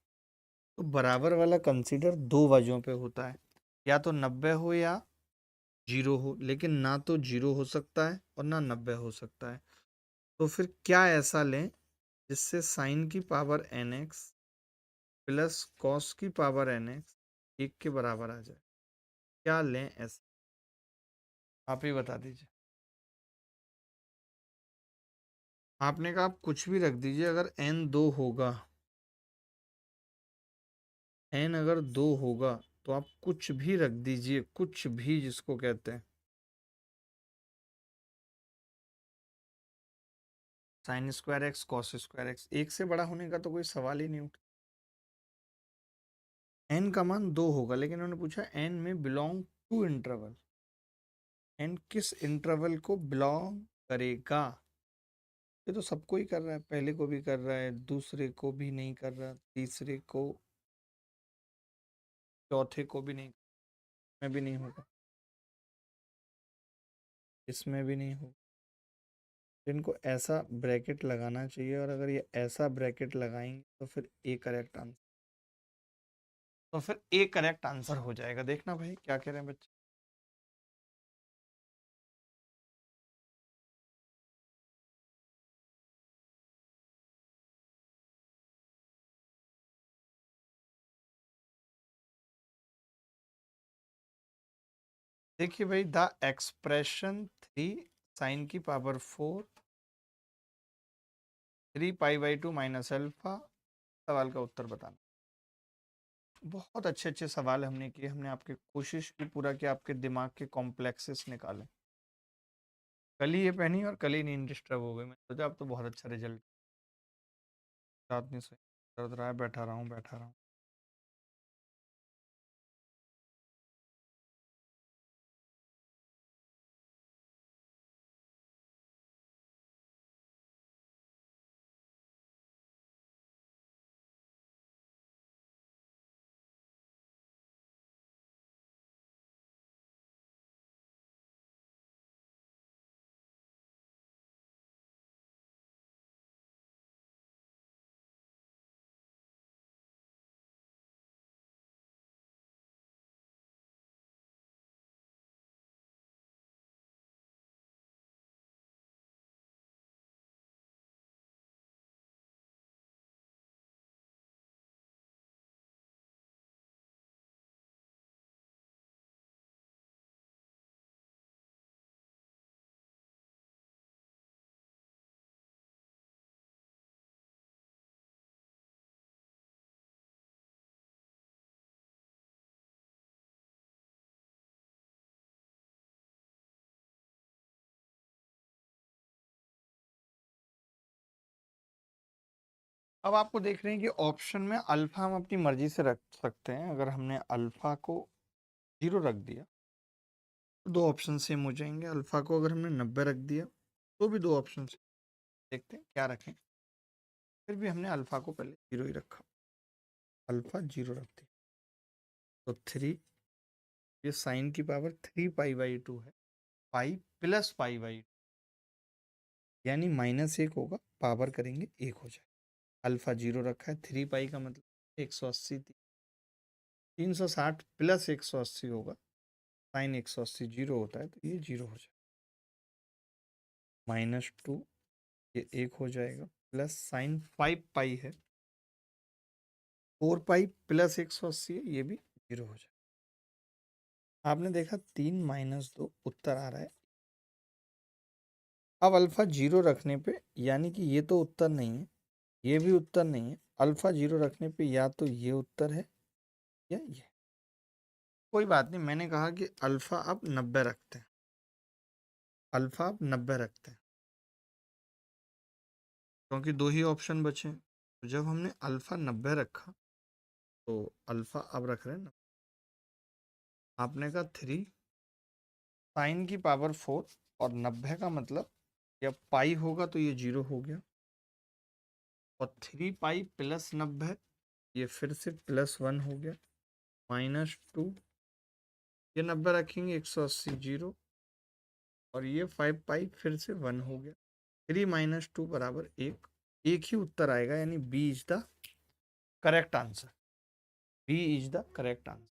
तो बराबर वाला कंसीडर दो वजहों पे होता है, या तो 90 हो या 0 हो, लेकिन ना तो 0 हो सकता है और ना 90 हो सकता है। तो फिर क्या ऐसा लें जिससे साइन की पावर nx प्लस कॉस की पावर nx 1 के बराबर आ जाए? क्या लें ऐसा, आप ही बता दीजिए। आपने कहा आप कुछ भी रख दीजिए, अगर n 2 होगा, n अगर 2 होगा तो आप कुछ भी रख दीजिए, कुछ भी, जिसको कहते हैं sign square x cos square x, 1 से बड़ा होने का तो कोई सवाल ही नहीं उठा। n का मान 2 होगा, लेकिन उन्होंने पूछा n में बिलोंग टू इंटरवल, n किस इंटरवल को बिलोंग करेगा? ये तो सबको ही कर रहा है, पहले को भी कर रहा है, दूसरे को भी नहीं कर रहा, तीसरे को, चौथे को भी नहीं, में भी नहीं होगा, इसमें भी नहीं होगा। इनको ऐसा ब्रैकेट लगाना चाहिए, और अगर ये ऐसा ब्रैकेट लगाएंगे तो फिर ए करेक्ट आंसर, तो फिर ए करेक्ट आंसर हो जाएगा। देखना भाई क्या कह रहे हैं बच्चे। देखिए भाई, द एक्सप्रेशन 3 sin की पावर 4 3π/2 माइनस अल्फा, सवाल का उत्तर बताना। बहुत अच्छे अच्छे सवाल हमने किए, हमने आपकी कोशिश की पूरा कि आपके दिमाग के कॉम्प्लेक्सेस निकालें। कल ही ये पहनी और कल ही नींद डिस्टर्ब हो गई, मैं सोचा अब तो बहुत अच्छा रिजल्ट, रात नहीं सोई, दर्द रहा है, बैठा रहा हूँ बैठा रहा हूँ। अब आपको देख रहे हैं कि ऑप्शन में अल्फा हम अपनी मर्जी से रख सकते हैं। अगर हमने अल्फा को 0 रख दिया तो दो ऑप्शन सेम हो जाएंगे, अल्फा को अगर हमने 90 रख दिया तो भी दो ऑप्शन सेम। देखते हैं क्या रखें, फिर भी हमने अल्फा को पहले 0 ही रखा, अल्फा 0 रख दिया, तो 3, ये साइन की पावर 3π/2 है, पाई प्लस π/2, यानी -1 होगा, पावर करेंगे 1 हो जाए। अल्फा 0 रखा है, 3π का मतलब 180, 360 प्लस 180 होगा, साइन 180 0 होता है, तो ये 0 हो जाएगा। -2, ये 1 हो जाएगा, प्लस साइन 5π है, 4π प्लस 180 है, ये भी 0 हो जाएगा। आपने देखा 3 - 2 उत्तर आ रहा है। अब अल्फा 0 रखने पे, यानी कि ये तो उत्तर नहीं है, ये भी उत्तर नहीं है, अल्फा 0 रखने पे या तो ये उत्तर है या ये। कोई बात नहीं, मैंने कहा कि अल्फा अब 90 रखते हैं, अल्फा अब 90 रखते हैं, क्योंकि दो ही ऑप्शन बचे। तो जब हमने अल्फा 90 रखा तो अल्फा अब रख रहे हैं ना, आपने कहा 3 साइन की पावर 4, और 90 का मतलब जब पाई होगा तो ये 0 हो गया, और 3 पाई प्लस 90 ये फिर से +1 हो गया, -2, ये 90 रखेंगे 180 0, और ये 5 पाई फिर से 1 हो गया। 3 - 2 बराबर 1, एक ही उत्तर आएगा, यानी B is the correct answer, B is the correct answer.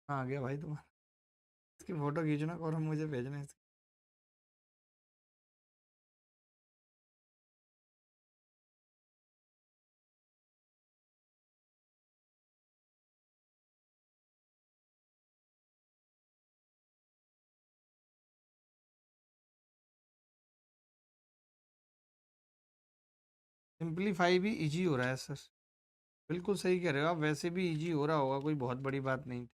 हाँ, आ गया भाई तुम्हारा, इसकी फोटो खींचना और हम मुझे भेजना है। सिंपलीफाई भी इजी हो रहा है सर, बिल्कुल सही कह रहे हो आप, वैसे भी इजी हो रहा होगा, कोई बहुत बड़ी बात नहीं थी।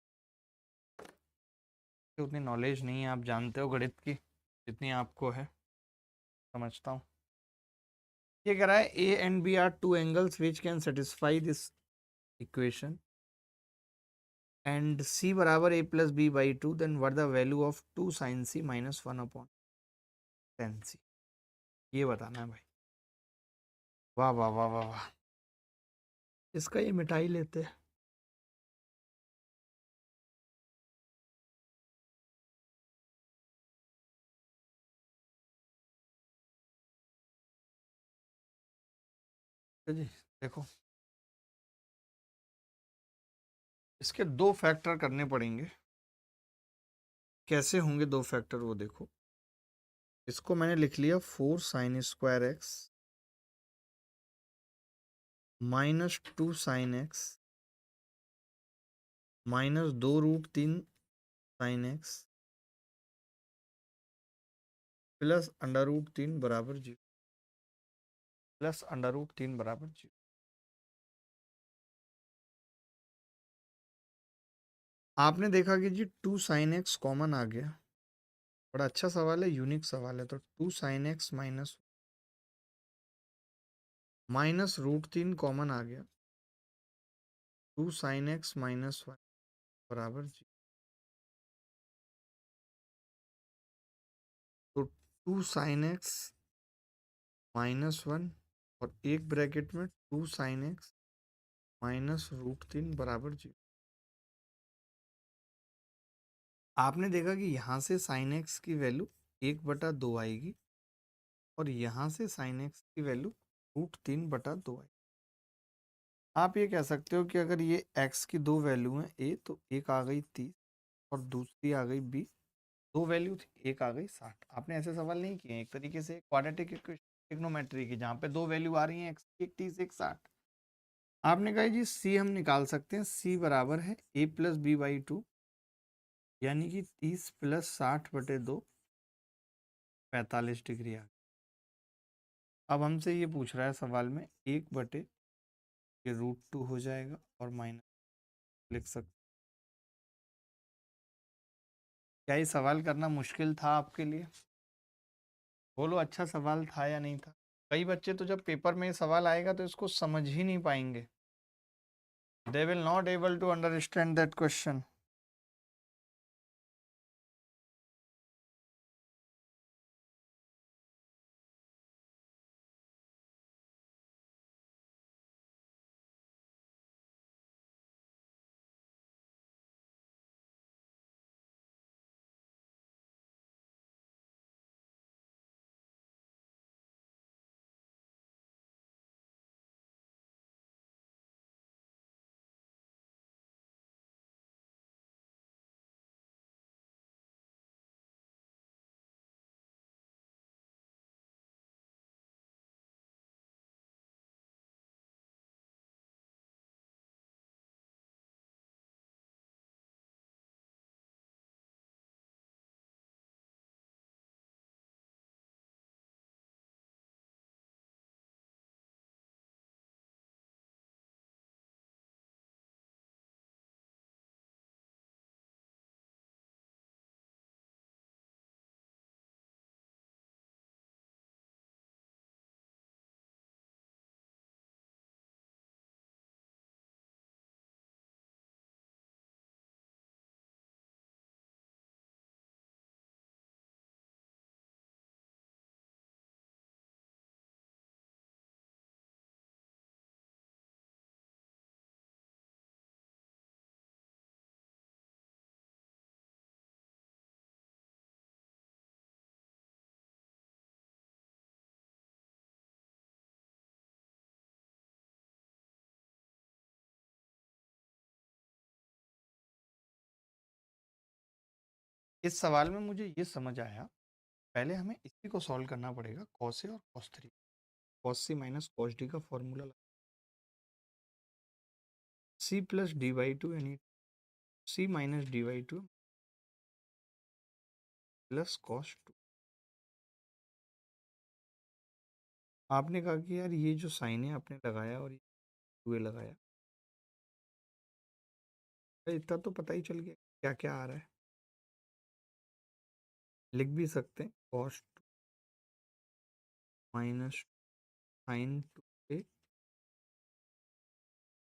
उतनी नॉलेज नहीं है, आप जानते हो गणित की जितनी आपको है, समझता हूँ। ये कह रहा है A and B are two angles which can satisfy this equation and C बराबर a+b/2, then what the value of 2 sin c -1/tan c। ये बताना है भाई। वाह वाह वाह वाह वाह, इसका ये मिटाई लेते हैं। तो जी देखो, इसके दो फैक्टर करने पड़ेंगे। कैसे होंगे दो फैक्टर वो देखो। इसको मैंने लिख लिया 4 sin² x -2 sin x -2√3 sin x +√3 बराबर 0, +√3 बराबर 0। आपने देखा कि जी 2 sin x कॉमन आ गया, बड़ा अच्छा सवाल है, यूनिक सवाल है। तो 2 sin x -√3 कॉमन आ गया, 2 sin x -1 बराबर 0। तो 2 sin x -1 और एक ब्रैकेट में 2 sin x -√3 बराबर 0। आपने देखा कि यहाँ से sin x की वैल्यू 1/2 आएगी, और यहाँ से sin x की वैल्यू √3/2 आएगी। आप ये कह सकते हो कि अगर ये x की दो वैल्यू हैं a, तो एक आ गई 30 और दूसरी आ गई 20, दो वैल्यू थी, एक आ गई 60। आपने ऐसे सवाल नहीं किए, एक तरीके से क्वाड्रेटिक इक्वेशन, ट्रिग्नोमेट्री की, जहाँ पे दो वैल्यू आ रही हैं, x की एक 30 एक 60। आपने कहा जी c हम निकाल सकते हैं, c बराबर है a+b/2, यानी कि 30 + 60/2 45 डिग्री आ गई। अब हमसे ये पूछ रहा है सवाल में 1/, ये √2 हो जाएगा और माइनस लिख सकते। क्या ये सवाल करना मुश्किल था आपके लिए? बोलो, अच्छा सवाल था या नहीं था? कई बच्चे तो जब पेपर में ये सवाल आएगा तो इसको समझ ही नहीं पाएंगे। They will not able to understand that question. इस सवाल में मुझे ये समझ आया, पहले हमें इसी को सॉल्व करना पड़ेगा, cos A और cos 3। cos C minus cos D का फॉर्मूला C प्लस D/2 यानी C minus D/2 plus cos 2। आपने कहा कि यार ये जो साइन है आपने लगाया और ये 2A लगाया, इतना तो पता ही चल गया क्या क्या आ रहा है। लिख भी सकते हैं cos 2 माइनस sin 2A,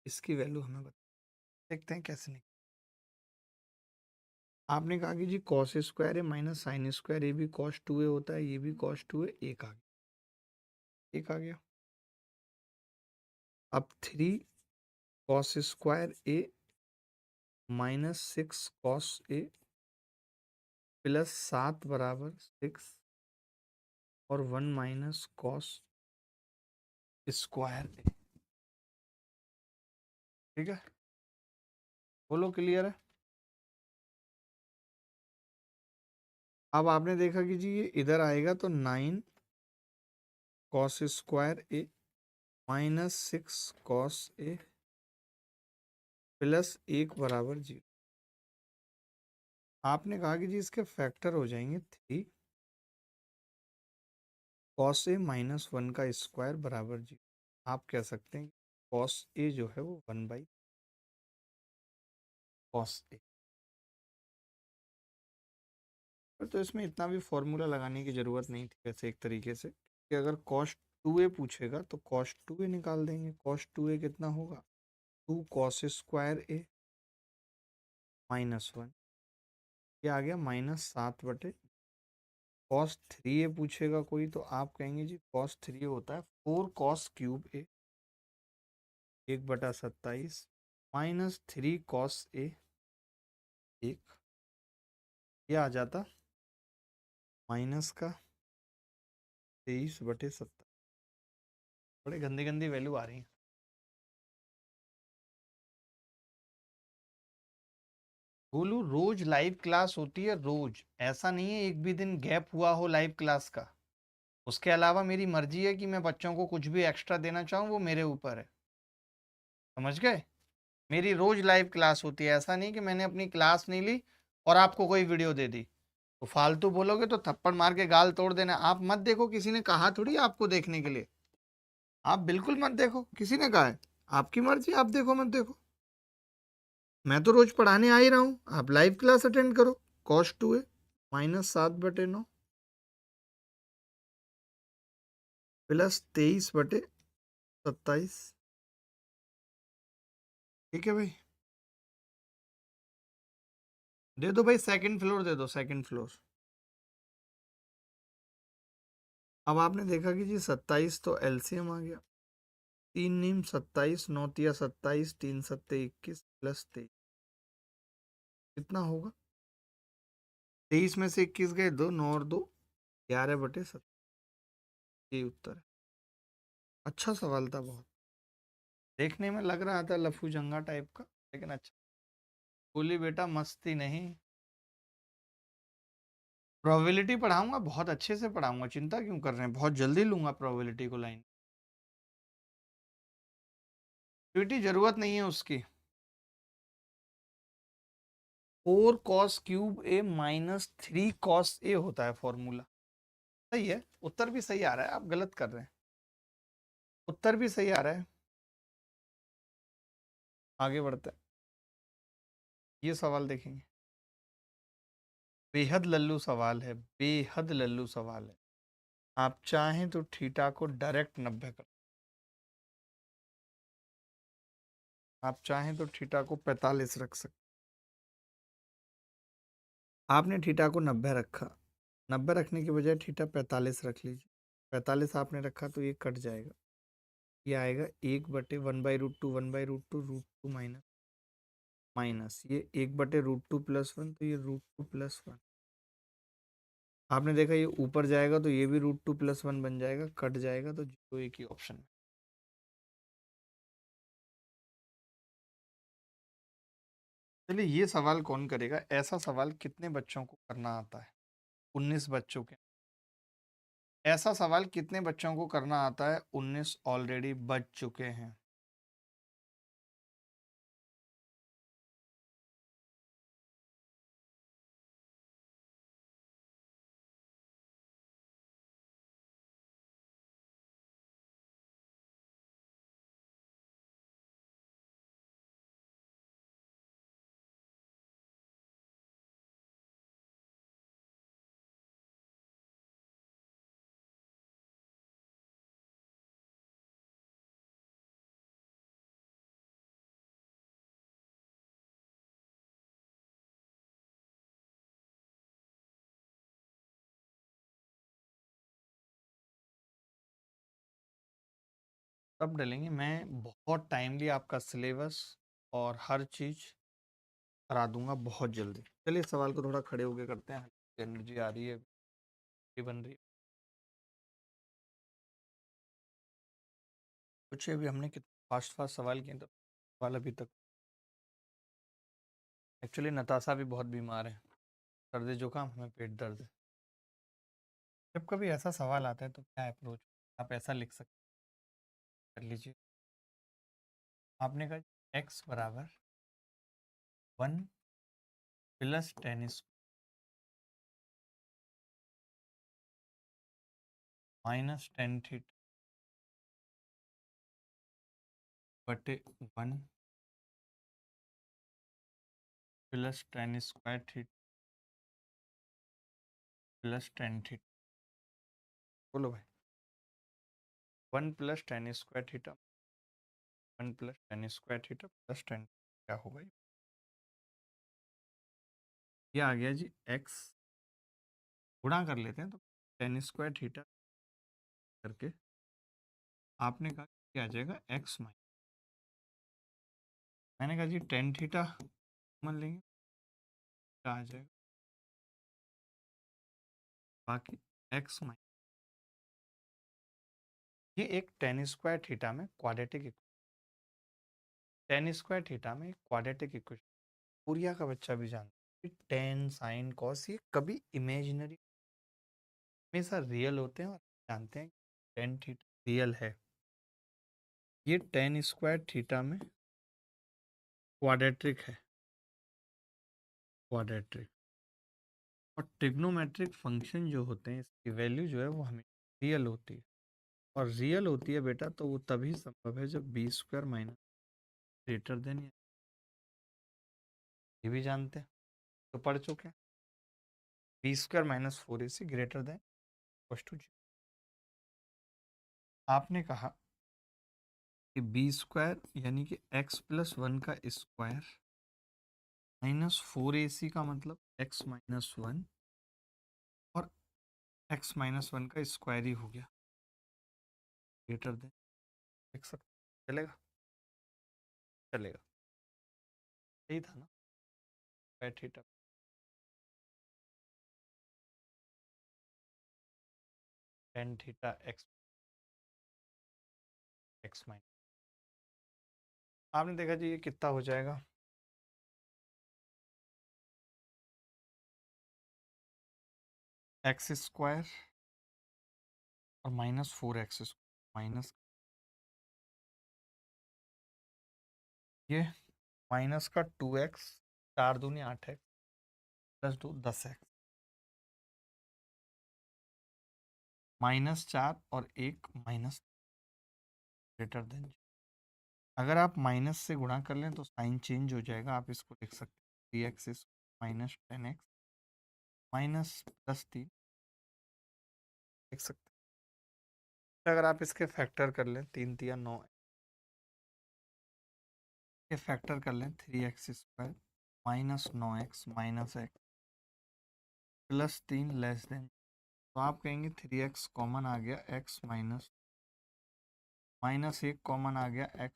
इसकी वैल्यू हमें बता, देखते हैं कैसे निकल। आपने कहा कि जी cos स्क्वायर है माइनस sin स्क्वायर, ये भी cos 2A होता है, ये भी cos 2A, एक आ गया, एक आ गया। अब 3 cos square A minus 6 cos A plus 7 बराबर 6 और 1 माइनस cos स्क्वायर A। ठीक है, बोलो क्लियर है? अब आपने देखा कि जी ये इधर आएगा तो 9 cos square A minus 6 cos A plus 1 बराबर 0। आपने कहा कि जी इसके फैक्टर हो जाएंगे 3 cos A माइनस 1 का स्क्वायर बराबर 0। आप कह सकते हैं cos A जो है वो 1/cos A। तो इसमें इतना भी फॉर्मूला लगाने की ज़रूरत नहीं थी वैसे एक तरीके से, कि अगर cos 2A पूछेगा तो cos 2A निकाल देंगे। cos 2A कितना होगा, 2 cos स्क्वायर A माइनस 1, ये आ गया माइनस 7/। cos 3A पूछेगा कोई तो आप कहेंगे जी cos 3A होता है 4 cos cube A 1/27 minus 3 cos A 1, ये आ जाता माइनस का 23/27। बड़े गंदी गंदी वैल्यू आ रही है। बोलू, रोज लाइव क्लास होती है, रोज, ऐसा नहीं है एक भी दिन गैप हुआ हो लाइव क्लास का। उसके अलावा मेरी मर्जी है कि मैं बच्चों को कुछ भी एक्स्ट्रा देना चाहूँ, वो मेरे ऊपर है। समझ गए? मेरी रोज लाइव क्लास होती है, ऐसा नहीं कि मैंने अपनी क्लास नहीं ली और आपको कोई वीडियो दे दी। तो फालतू बोलोगे तो थप्पड़ मार के गाल तोड़ देना। आप मत देखो, किसी ने कहा थोड़ी आपको देखने के लिए। आप बिल्कुल मत देखो, किसी ने कहा है? आपकी मर्जी, आप देखो मत देखो। मैं तो रोज पढ़ाने आ ही रहा हूँ, आप लाइव क्लास अटेंड करो। कॉस 2 है -7/9 +23/27। ठीक है भाई, दे दो भाई, सेकंड फ्लोर दे दो, सेकंड फ्लोर। अब आपने देखा कि जी 27 तो एलसीएम आ गया। 3 नीम 27, 9 तिया 27, 3 सत्ते 21 +23 कितना होगा? 23 में से 21 गए, 2 9 और 2 11/7। ये उत्तर है। अच्छा सवाल था बहुत, देखने में लग रहा था लफू जंगा टाइप का, लेकिन अच्छा। बोली बेटा मस्ती नहीं। प्रोबेबिलिटी पढ़ाऊंगा, बहुत अच्छे से पढ़ाऊंगा, चिंता क्यों कर रहे हैं, बहुत जल्दी लूंगा प्रोबेबिलिटी को लाइन। एक्टिविटी जरूरत नहीं है उसकी। 4 cos³ A - 3 cos A होता है फॉर्मूला। सही है, उत्तर भी सही आ रहा है, आप गलत कर रहे हैं। उत्तर भी सही आ रहा है। आगे बढ़ते हैं, ये सवाल देखेंगे। बेहद लल्लू सवाल है, बेहद लल्लू सवाल है। आप चाहें तो थीटा को डायरेक्ट 90 कर, आप चाहें तो थीटा को 45 रख सकते। आपने थीटा को 90 रखा, 90 रखने के बजाय थीटा 45 रख लीजिए। 45 आपने रखा तो ये कट जाएगा, ये आएगा 1/1/√2, 1/√2, √2 माइनस माइनस, ये 1/√2 +1, तो ये √2 +1। आपने देखा ये ऊपर जाएगा तो ये भी √2 +1 बन जाएगा, कट जाएगा तो 0 एक ही ऑप्शन है। चलिए, ये सवाल कौन करेगा? ऐसा सवाल कितने बच्चों को करना आता है? 19 बच्चों के। ऐसा सवाल कितने बच्चों को करना आता है? 19 ऑलरेडी बच चुके हैं। तब डलेंगे, मैं बहुत टाइमली आपका सिलेबस और हर चीज करा दूंगा बहुत जल्दी। चलिए सवाल को थोड़ा खड़े होके करते हैं, एनर्जी आ रही है, ये बन रही है। कुछ अभी हमने कितने फास्ट फास्ट सवाल किए, तो सवाल अभी तक। एक्चुअली नताशा भी बहुत बीमार है, सर्दी जुकाम, हमें पेट दर्द है। जब कभी ऐसा सवाल आता है तो क्या अप्रोच, आप ऐसा लिख सकते, कर लीजिए। आपने कहा x बराबर 1 +10² -10 थीटा बटे 1 +10² थीटा +10 थीटा। बोलो भाई, 1 +10² थीटा, 1 +10² थीटा +10 क्या होगा? ये आ गया जी x, गुणा कर लेते हैं तो 10² थीटा करके आपने कहा क्या आ जाएगा x माइनस, मैंने कहा जी 10 थीटा मान लेंगे, क्या आ जाएगा बाकी x माइनस। ये एक 10² थीटा में क्वाड्रेटिक, 10² थीटा में क्वाड्रेटिक इक्वेशन पूरिया का बच्चा भी जानता है कि 10 साइन कॉस ये कभी इमेजिनरी, हमेशा रियल होते हैं, और जानते हैं 10 थीटा रियल है। ये 10² थीटा में क्वाड्रेटिक है, क्वाड्रेटिक। और ट्रिग्नोमेट्रिक फंक्शन जो होते हैं इसकी वैल्यू जो है वो हमें रियल होती है, और रियल होती है बेटा तो वो तभी संभव है जब b square minus greater than, ये भी जानते हैं तो पढ़ चुके हैं, b square minus 4ac greater than two g. आपने कहा कि बी स्क्वायर यानी कि एक्स प्लस वन का स्क्वायर माइनस 4ac का मतलब एक्स माइनस वन, और एक्स माइनस वन का स्क्वायर ही हो गया ग्रेटर देन, देख सकते चलेगा, चलेगा, सही था ना, theta tan theta x x minus, आपने देखा जी ये कितना हो जाएगा, एक्स स्क्वायर और माइनस 4x माइनस, ये माइनस का 2x, 4 दूनी 8x प्लस 2 10x, -4 और 1 माइनस ग्रेटर देन, अगर आप माइनस से गुणा कर लें तो साइन चेंज हो जाएगा, आप इसको लिख सकते हैं 3x minus 10x minus plus 3 लिख सकते हैं। अगर आप इसके फैक्टर कर लें 3 तिया 9 के फैक्टर कर लें 3x square minus 9x minus x plus 3 less than, तो आप कहेंगे 3x कॉमन आ गया, x माइनस माइनस 1 कॉमन आ गया x,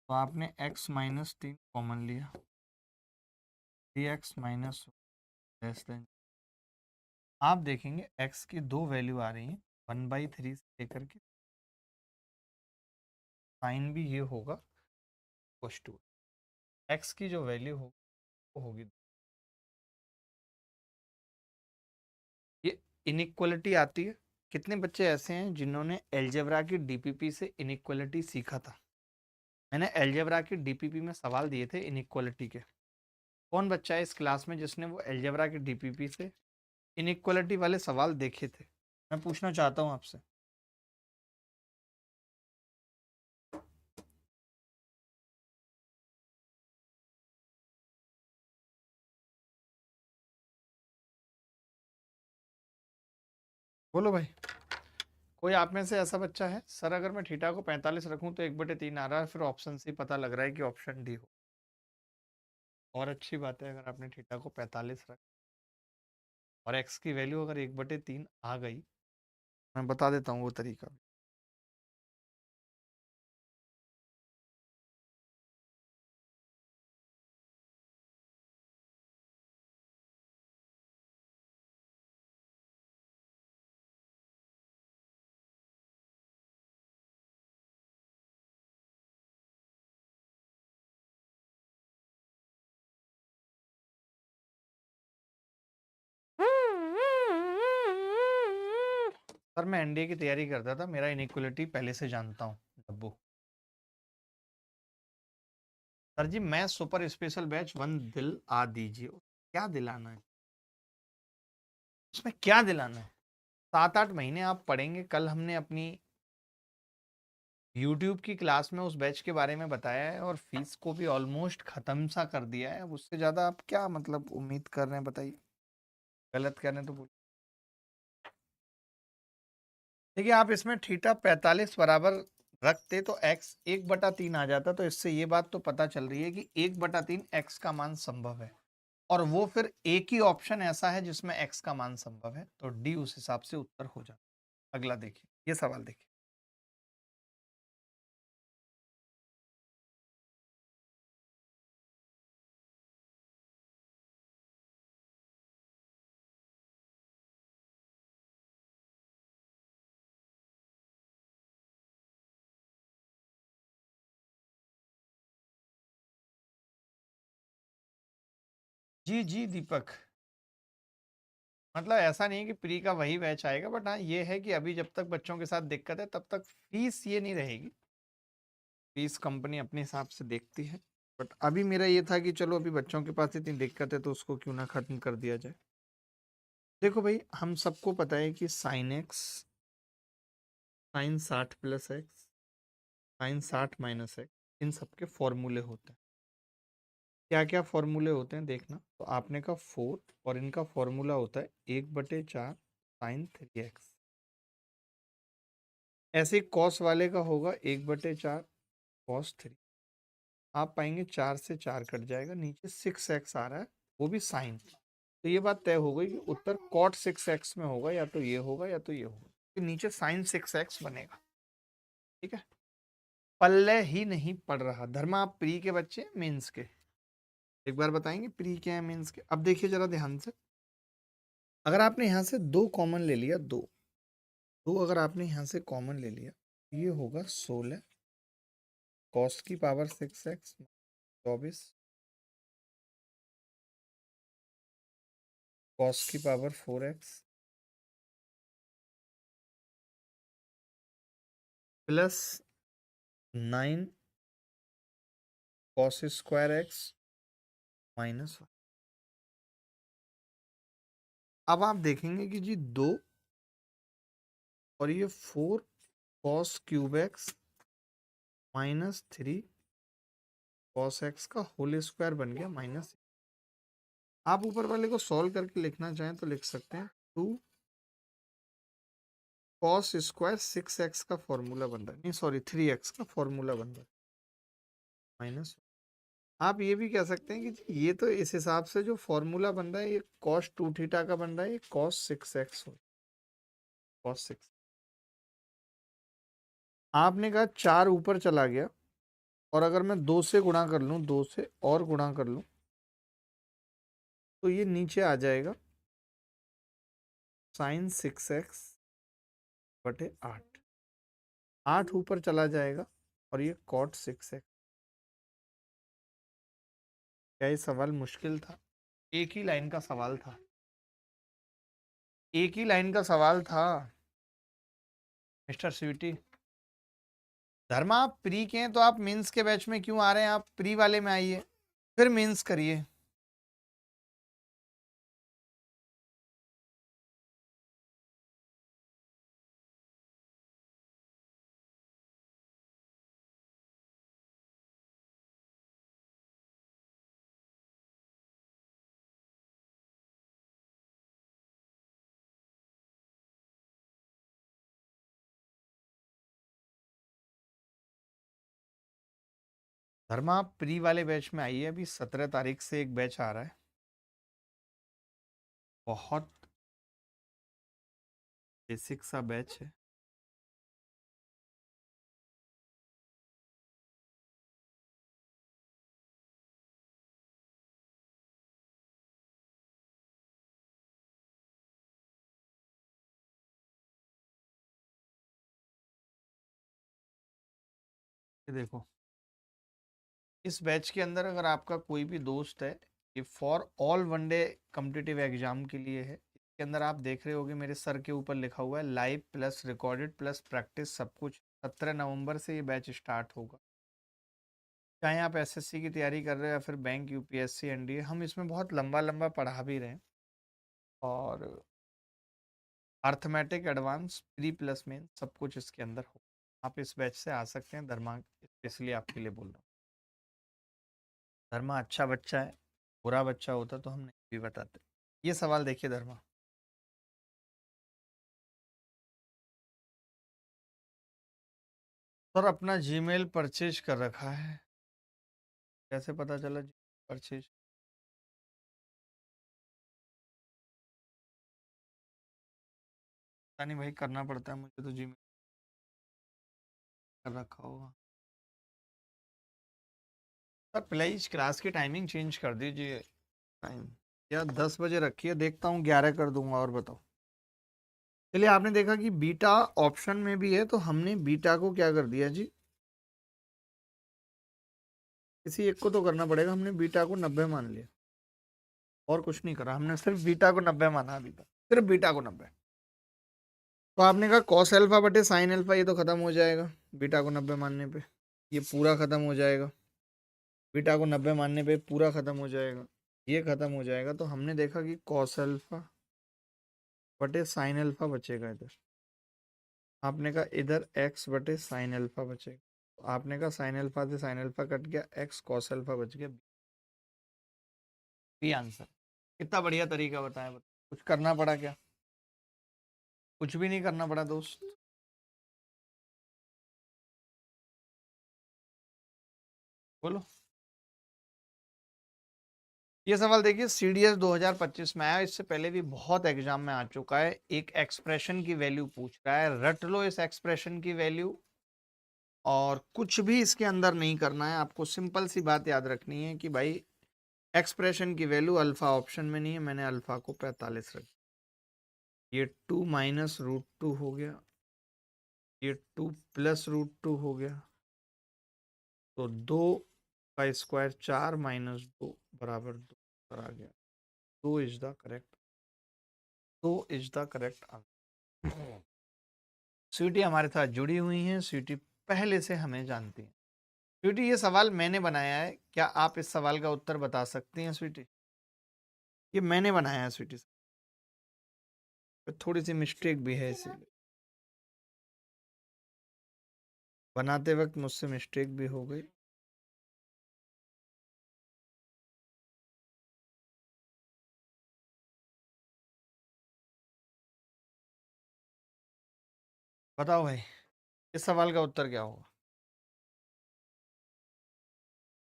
तो आपने x माइनस 3 कॉमन लिया, 3x माइनस लेस देन, आप देखेंगे x की दो वैल्यू आ रही हैं 1/3 से लेकर के, साइन भी ये होगा cos 2, x की जो वैल्यू हो वो होगी, ये इनइक्वालिटी आती है। कितने बच्चे ऐसे हैं जिन्होंने एलजेब्रा की डीपीपी से इनइक्वालिटी सीखा था, मैंने एलजेब्रा की डीपीपी में सवाल दिए थे इनइक्वालिटी के, कौन बच्चा है इस क्लास में जिसने वो एलजेब्रा की डीपीपी से इनइक्वालिटी वाले सवाल देखे थे, मैं पूछना चाहता हूं आपसे। बोलो भाई, कोई आप में से ऐसा बच्चा है सर अगर मैं थीटा को 45 रखूं तो 1/3 आ रहा है, फिर ऑप्शन सी पता लग रहा है कि ऑप्शन डी हो, और अच्छी बात है अगर आपने थीटा को 45 रख और एक्स की वैल्यू अगर 1/3 आ गई, मैं बता देता हूँ वो तरीका। सर मैं एनडीए की तैयारी करता था, मेरा इनइक्वलिटी पहले से जानता हूँ डब्बू। सर जी मैं सुपर स्पेशल बैच 1 दिल आ दीजिए, क्या दिलाना है उसमें, क्या दिलाना है, 7-8 महीने आप पढ़ेंगे, कल हमने अपनी यूट्यूब की क्लास में उस बैच के बारे में बताया है और फीस को भी ऑलमोस्ट खत्म सा कर दिया है, अब उससे ज़्यादा आप क्या मतलब उम्मीद कर रहे हैं बताइए, गलत कर रहे हैं तो बोलिए। देखिए आप इसमें थीटा 45 बराबर रखते तो x 1/3 आ जाता, तो इससे ये बात तो पता चल रही है कि 1/3 x का मान संभव है, और वो फिर एक ही ऑप्शन ऐसा है जिसमें x का मान संभव है, तो डी उस हिसाब से उत्तर हो जाता। अगला देखिए, ये सवाल देखिए, जी जी दीपक, मतलब ऐसा नहीं है कि प्री का वही बैच आएगा, बट हाँ ये है कि अभी जब तक बच्चों के साथ दिक्कत है तब तक फीस ये नहीं रहेगी, फीस कंपनी अपने हिसाब से देखती है। बट अभी मेरा ये था कि चलो अभी बच्चों के पास इतनी दिक्कत है तो उसको क्यों ना खत्म कर दिया जाए। देखो भाई, हम सबको पता है कि sine x, sine 60 plus x, sine 60 minus x, इन सबके फॉर्मूले होते हैं। क्या क्या फॉर्मूले होते हैं देखना, तो आपने का 4 और इनका फॉर्मूला होता है 1/4 साइन 3x। ऐसे ही कॉस वाले का होगा 1/4 कॉस 3। आप पाएंगे 4 से 4 कट जाएगा, नीचे 6x आ रहा है, वो भी साइन। तो ये बात तय हो गई कि उत्तर कॉट 6x में होगा, या तो ये होगा या तो ये होगा, तो नीचे साइन 6x बनेगा। ठीक है, पल्ले ही नहीं पड़ रहा। धर्मा, आप प्री के बच्चे मेंस के, एक बार बताएंगे प्री के हैं मेंस के। अब देखिए जरा ध्यान से, अगर आपने यहाँ से दो कॉमन ले लिया, दो दो अगर आपने यहाँ से कॉमन ले लिया, ये होगा 16 कॉस की पावर 6x 24 कॉस की power 4x plus 9 cos square x minus 1। अब आप देखेंगे कि जी 2 और ये 4 cos cube x minus 3 cos x का होल स्क्वायर बन गया माइनस। आप ऊपर वाले को सॉल्व करके लिखना चाहें तो लिख सकते हैं 2 कॉस स्क्वायर 6x का फॉर्मूला बन रहा है, नहीं सॉरी 3x का फॉर्मूला बन रहा है माइनस। आप ये भी कह सकते हैं कि ये तो इस हिसाब से जो फॉर्मूला बन रहा है ये कॉस 2 थीटा का बन रहा है, ये कॉस 6x हो, कॉस 6। आपने कहा 4 ऊपर चला गया, और अगर मैं 2 से गुणा कर लूं, 2 से और गुणा कर लूं, तो ये नीचे आ जाएगा साइन 6x बटे 8। 8 ऊपर चला जाएगा और ये कॉट 6x। क्या ये सवाल मुश्किल था? एक ही लाइन का सवाल था, एक ही लाइन का सवाल था मिस्टर स्वीटी। धर्मा, आप प्री के हैं तो आप मेंस के बैच में क्यों आ रहे हैं? आप प्री वाले में आइए, फिर मेंस करिए। धर्मा, आप प्री वाले बैच में आइए, अभी 17 तारीख से एक बैच आ रहा है, बहुत बेसिक सा बैच है। ये देखो, इस बैच के अंदर अगर आपका कोई भी दोस्त है, ये for all one day competitive exam के लिए है। इसके अंदर आप देख रहे होगे मेरे सर के ऊपर लिखा हुआ है live plus recorded plus practice सब कुछ। 17 नवंबर से ये बैच स्टार्ट होगा। चाहे आप एसएससी की तैयारी कर रहे हो या फिर बैंक, यूपीएससी, एनडीए, हम इसमें बहुत लंबा लंबा पढ़ा भी रहे हैं। और arithmetic advance pre plus main सब कुछ इसके अंदर हो। आप इस बैच से आ सकते हैं। धर्मा स्पेशली आपके लिए बोल रहा हूँ। धर्मा अच्छा बच्चा है, बुरा बच्चा होता तो हम नहीं भी बताते। ये सवाल देखिए धर्मा, सर अपना जीमेल परचेज कर रखा है, कैसे पता चला परचेज? पता नहीं भाई, करना पड़ता है मुझे तो जीमेल कर रखा होगा। सर प्लीज क्लास की टाइमिंग चेंज कर दीजिए। टाइम या 10 बजे रखिए, देखता हूँ 11 कर दूंगा। और बताओ। चलिए, आपने देखा कि बीटा ऑप्शन में भी है, तो हमने बीटा को क्या कर दिया जी, किसी एक को तो करना पड़ेगा। हमने बीटा को 90 मान लिया, और कुछ नहीं करा हमने, सिर्फ बीटा को 90 माना अभी तक, सिर्फ बीटा को 90। तो आपने कहा कॉस एल्फा बटे साइन एल्फा, ये तो खत्म हो जाएगा बीटा को 90 मानने पे, ये पूरा खत्म हो जाएगा। बीटा को 90 मानने पे पूरा खत्म हो जाएगा, ये खत्म हो जाएगा। तो हमने देखा कि कॉस अल्फा बटे साइन अल्फा बचेगा इधर। आपने कहा इधर एक्स बटे साइन अल्फा बचेगा, तो आपने कहा साइन अल्फा से साइन अल्फा कट गया, एक्स कॉस अल्फा बच गया। B answer. कितना बढ़िया तरीका बताया, कुछ करना पड़ा क्या? कुछ भी नहीं करना पड़ा दोस्त। बोलो। ये सवाल देखिए सीडीएस 2025 में आया, इससे पहले भी बहुत एग्जाम में आ चुका है। एक एक्सप्रेशन की वैल्यू पूछ रहा है, रट लो इस एक्सप्रेशन की वैल्यू, और कुछ भी इसके अंदर नहीं करना है आपको। सिंपल सी बात याद रखनी है कि भाई एक्सप्रेशन की वैल्यू, अल्फा ऑप्शन में नहीं है, मैंने अल्फा को 45 रख, ये 2 माइनस रूट 2 हो गया, ये 2 प्लस रूट 2 हो गया, तो 2 का स्क्वायर 4 माइनस 2 बराबर 2 पर आ गया। 2 is the correct, 2 is the correct answer. Sweety हमारे साथ जुड़ी हुई हैं, स्वीटी पहले से हमें जानती हैं। स्वीटी ये सवाल मैंने बनाया है, क्या आप इस सवाल का उत्तर बता सकती हैं स्वीटी? ये मैंने बनाया है स्वीटी, थोड़ी सी मिस्टेक भी है, इसीलिए बनाते वक्त मुझसे मिस्टेक भी हो गई। बताओ भाई इस सवाल का उत्तर क्या होगा?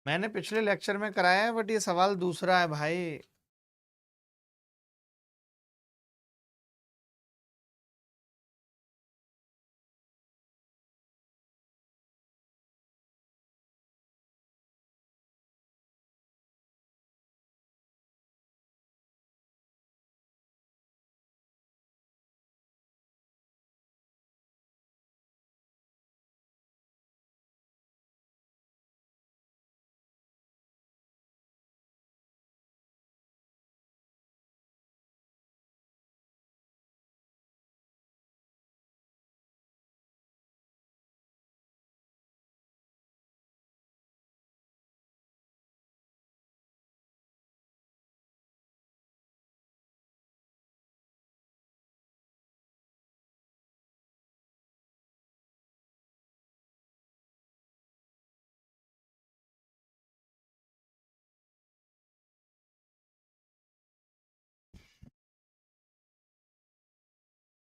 मैंने पिछले लेक्चर में कराया है, बट ये सवाल दूसरा है भाई।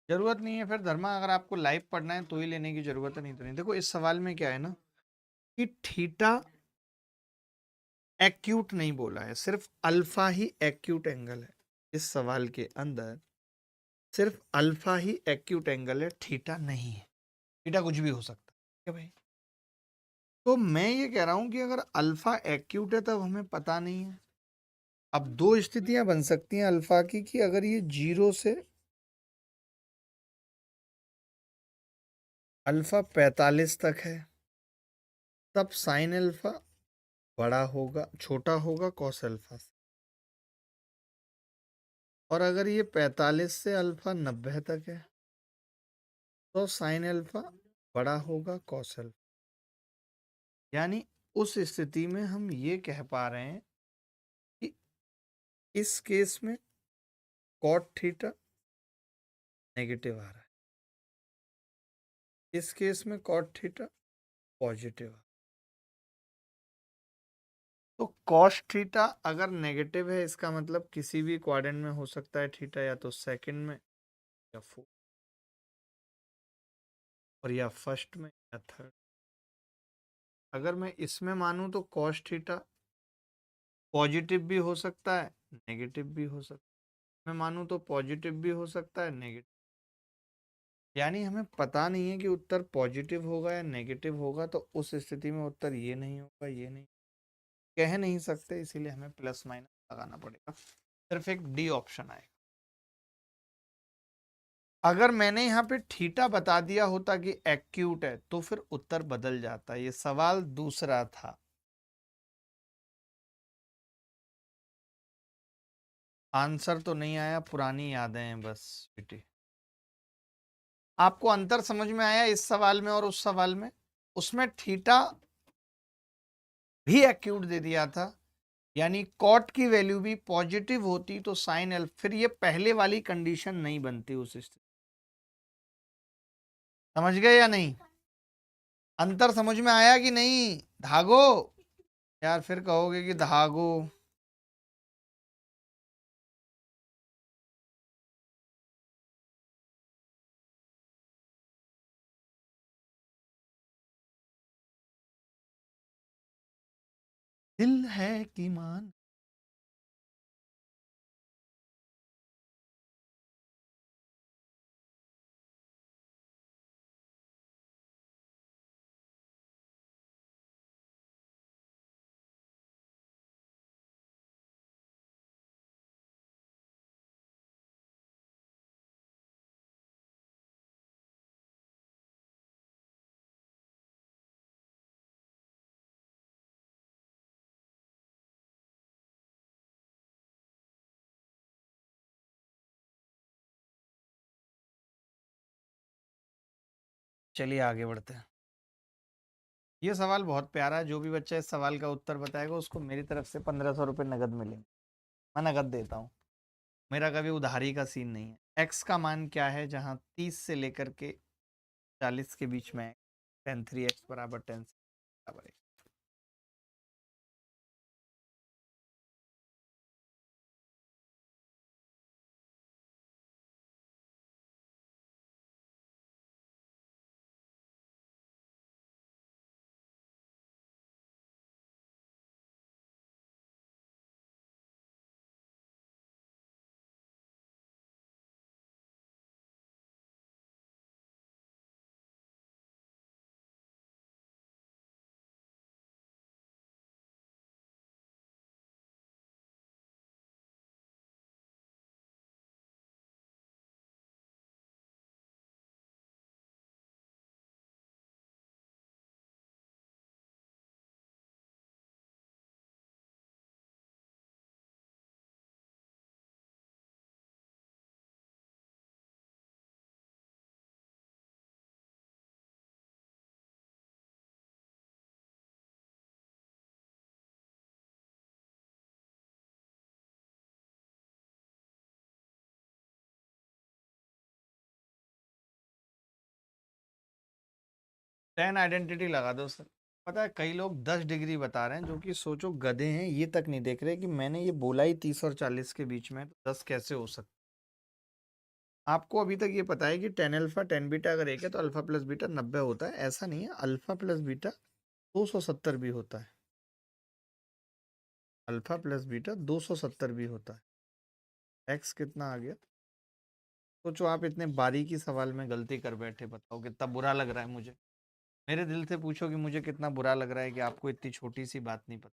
जरूरत नहीं है फिर धर्मा, अगर आपको लाइव पढ़ना है तो ही लेने की जरूरत है, नहीं तो नहीं। देखो इस सवाल में क्या है ना, कि थीटा एक्यूट नहीं बोला है, सिर्फ अल्फा ही एक्यूट एंगल है। इस सवाल के अंदर सिर्फ अल्फा ही एक्यूट एंगल है, थीटा नहीं है। थीटा कुछ भी हो सकता है, ठीक है भाई? तो मैं ये कह रहा हूं कि अगर अल्फा एक्यूट है तब हमें पता नहीं है। अब दो स्थितियां बन सकती हैं अल्फा की, कि अगर ये 0 से अल्फा 45 तक है तब साइन अल्फा बड़ा होगा, छोटा होगा कॉस अल्फा से। और अगर ये 45 से अल्फा 90 तक है तो साइन अल्फा बड़ा होगा कॉस अल्फा। यानी उस स्थिति में हम ये कह पा रहे हैं कि इस केस में कॉट थीटा नेगेटिव आ रहा है, इस केस में कॉट थीटा पॉजिटिव आ रहा है। तो कॉस थीटा अगर नेगेटिव है, इसका मतलब किसी भी क्वाड्रेंट में हो सकता है थीटा, या तो सेकंड में या फोर्थ, और या फर्स्ट में या थर्ड। अगर मैं इसमें मानूं तो कॉस थीटा पॉजिटिव भी हो सकता है, नेगेटिव भी हो सकता है। मैं मानूं तो पॉजिटिव भी हो सकता है, नेगेटिव। यानी हमें पता नहीं है कि उत्तर पॉजिटिव होगा या नेगेटिव होगा, तो उस स्थिति में उत्तर ये नहीं होगा, ये नहीं कह नहीं सकते, इसीलिए हमें प्लस माइनस लगाना पड़ेगा। सिर्फ एक डी ऑप्शन आएगा। अगर मैंने यहाँ पे थीटा बता दिया होता कि एक्यूट है तो फिर उत्तर बदल जाता। ये सवाल दूसरा था। आंसर तो नहीं आया, पुरानी यादें हैं बस बेटी। आपको अंतर समझ में आया इस सवाल में और उस सवाल में? उसमें थीटा भी एक्यूट दे दिया था, यानी कॉट की वैल्यू भी पॉजिटिव होती तो साइन एल्फा, फिर ये पहले वाली कंडीशन नहीं बनती उस स्थिति। समझ गए या नहीं? अंतर समझ में आया कि नहीं? धागो यार, फिर कहोगे कि धागो। दिल है कि मान। चलिए आगे बढ़ते हैं। ये सवाल बहुत प्यारा है, जो भी बच्चा इस सवाल का उत्तर बताएगा उसको मेरी तरफ से 1500 रुपये नगद मिलेंगे। मैं नगद देता हूँ, मेरा कभी उधारी का सीन नहीं है। एक्स का मान क्या है जहाँ 30 से लेकर के 40 के बीच में? 10 3 x बराबर 10 बराबर है। टेन आइडेंटिटी लगा दो सर। पता है कई लोग 10 डिग्री बता रहे हैं, जो कि सोचो गधे हैं, ये तक नहीं देख रहे कि मैंने ये बोला ही 30 और 40 के बीच में, तो 10 कैसे हो सकता। आपको अभी तक ये पता है कि टेन अल्फा टेन बीटा अगर एक है तो अल्फा प्लस बीटा 90 होता है? ऐसा नहीं है, अल्फा प्लस बीटा 270 भी होता है। अल्फा प्लस बीटा 270 भी होता है। एक्स कितना आ गया? सोचो आप इतने बारीकी सवाल में गलती कर बैठे, बताओ कितना बुरा लग रहा है मुझे। मेरे दिल से पूछो कि मुझे कितना बुरा लग रहा है कि आपको इतनी छोटी सी बात नहीं पता।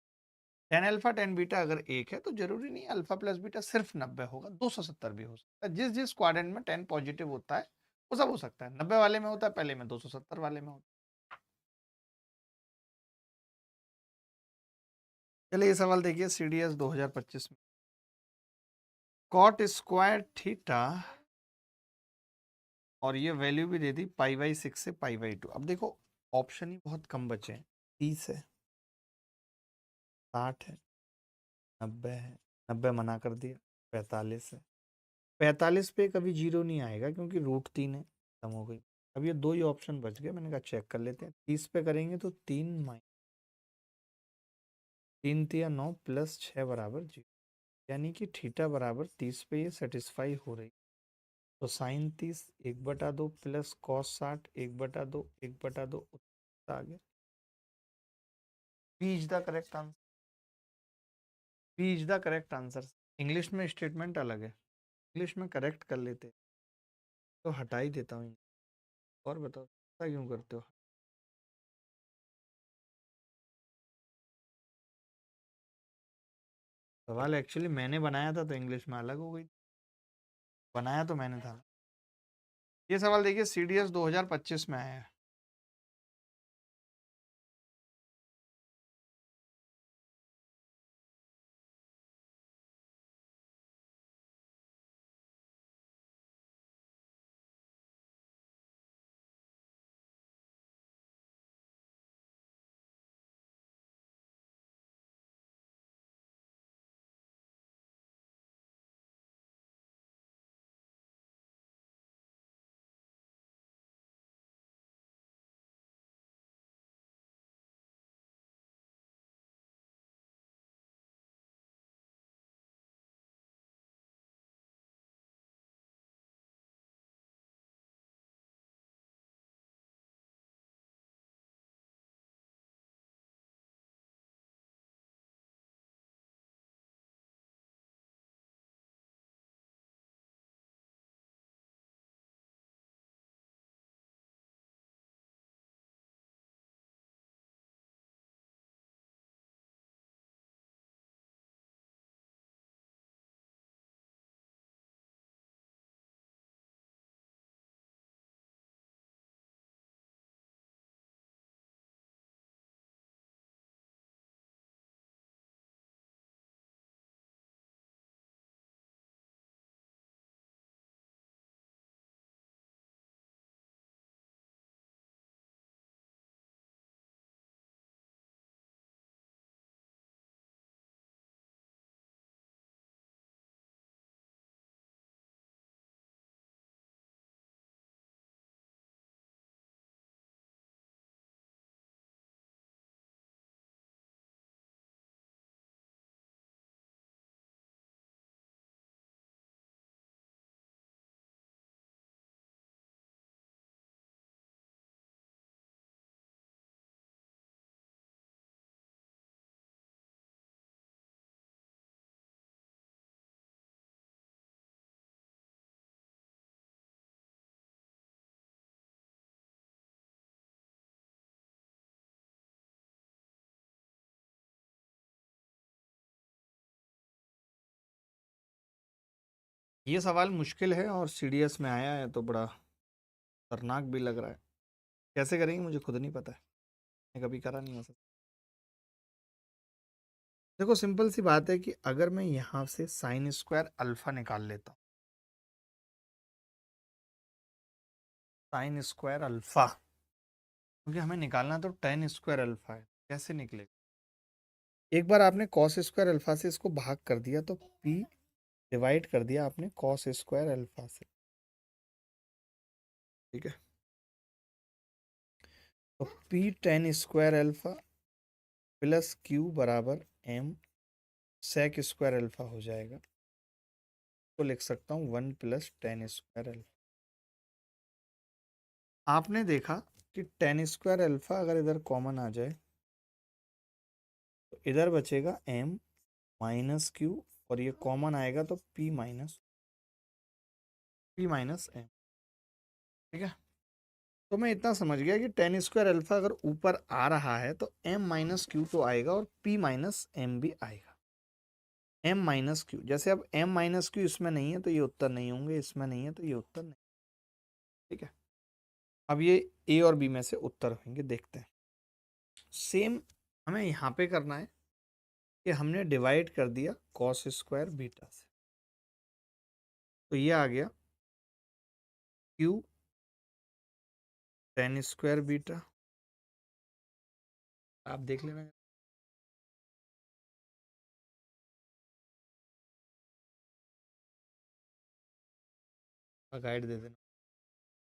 टेन अल्फा टेन बीटा अगर एक है तो जरूरी नहीं अल्फा प्लस बीटा सिर्फ 90 होगा, 270 भी हो सकता है। जिस जिस क्वाड्रेंट में 10 पॉजिटिव होता है वो सब हो सकता है। 90 वाले में होता है पहले में, 270 वाले में होता है। चलिए ये सवाल देखिए, CDS 2025 में कॉट स्क्वायर थीटा, और ये वैल्यू भी दे दी π/6 से π/2। अब देखो ऑप्शन ही बहुत कम बचे हैं। 30 है, 60 है, 90 है, 90 मना कर दिया, 45 है। 45 पे कभी जीरो नहीं आएगा क्योंकि √3 है, खत्म हो गई। अब ये दो ही ऑप्शन बच गए, मैंने कहा चेक कर लेते हैं। 30 पे करेंगे तो 3 3 9 प्लस 6 बराबर जीरो, यानी कि थीटा बराबर 30 पे ये सेटिस्फाई हो रही। तो साइन 30 1/2 प्लस कॉस 60 1/2 1/2 आ गया। B is the correct answer. B is the correct answer. English में स्टेटमेंट अलग है, इंग्लिश में करेक्ट कर लेते, तो हटा ही देता हूँ। और बताओ ऐसा क्यों करते हो? सवाल एक्चुअली मैंने बनाया था तो इंग्लिश में अलग हो गई, बनाया तो मैंने था। ये सवाल देखिए, CDS 2025 में आया है। ये सवाल मुश्किल है और सीडीएस में आया है तो बड़ा खतरनाक भी लग रहा है। कैसे करेंगे मुझे खुद नहीं पता है, मैं कभी करा नहीं हो सकता। देखो सिंपल सी बात है कि अगर मैं यहाँ से साइन स्क्वायर अल्फा निकाल लेता हूँ, साइन स्क्वायर अल्फा, क्योंकि हमें निकालना तो टेन स्क्वायर अल्फा है, कैसे निकलेगा? एक बार आपने कॉस स्क्वायर अल्फा से इसको भाग कर दिया तो पी डिवाइड कर दिया आपने कॉस स्क्वायर अल्फा से, ठीक है। तो P ten square alpha plus Q बराबर एम सेक स्क्वायर अल्फा हो जाएगा। तो लिख सकता हूँ one plus ten square alpha. आपने देखा कि टेन स्क्वायर अल्फा अगर इधर कॉमन आ जाए तो इधर बचेगा एम माइनस क्यू, और ये कॉमन आएगा तो पी माइनस एम, ठीक है। तो मैं इतना समझ गया कि टेन स्क्वायर अल्फा अगर ऊपर आ रहा है तो एम माइनस क्यू तो आएगा और पी माइनस एम भी आएगा। एम माइनस क्यू, जैसे अब एम माइनस क्यू इसमें नहीं है तो ये उत्तर नहीं होंगे, इसमें नहीं है तो ये उत्तर नहीं, ठीक है। अब ये ए और बी में से उत्तर होंगे, देखते हैं। सेम हमें यहाँ पे करना है कि हमने डिवाइड कर दिया कॉस स्क्वायर बीटा से, तो ये आ गया क्यू टेन स्क्वायर बीटा। आप देख लेना, गाइड दे देना,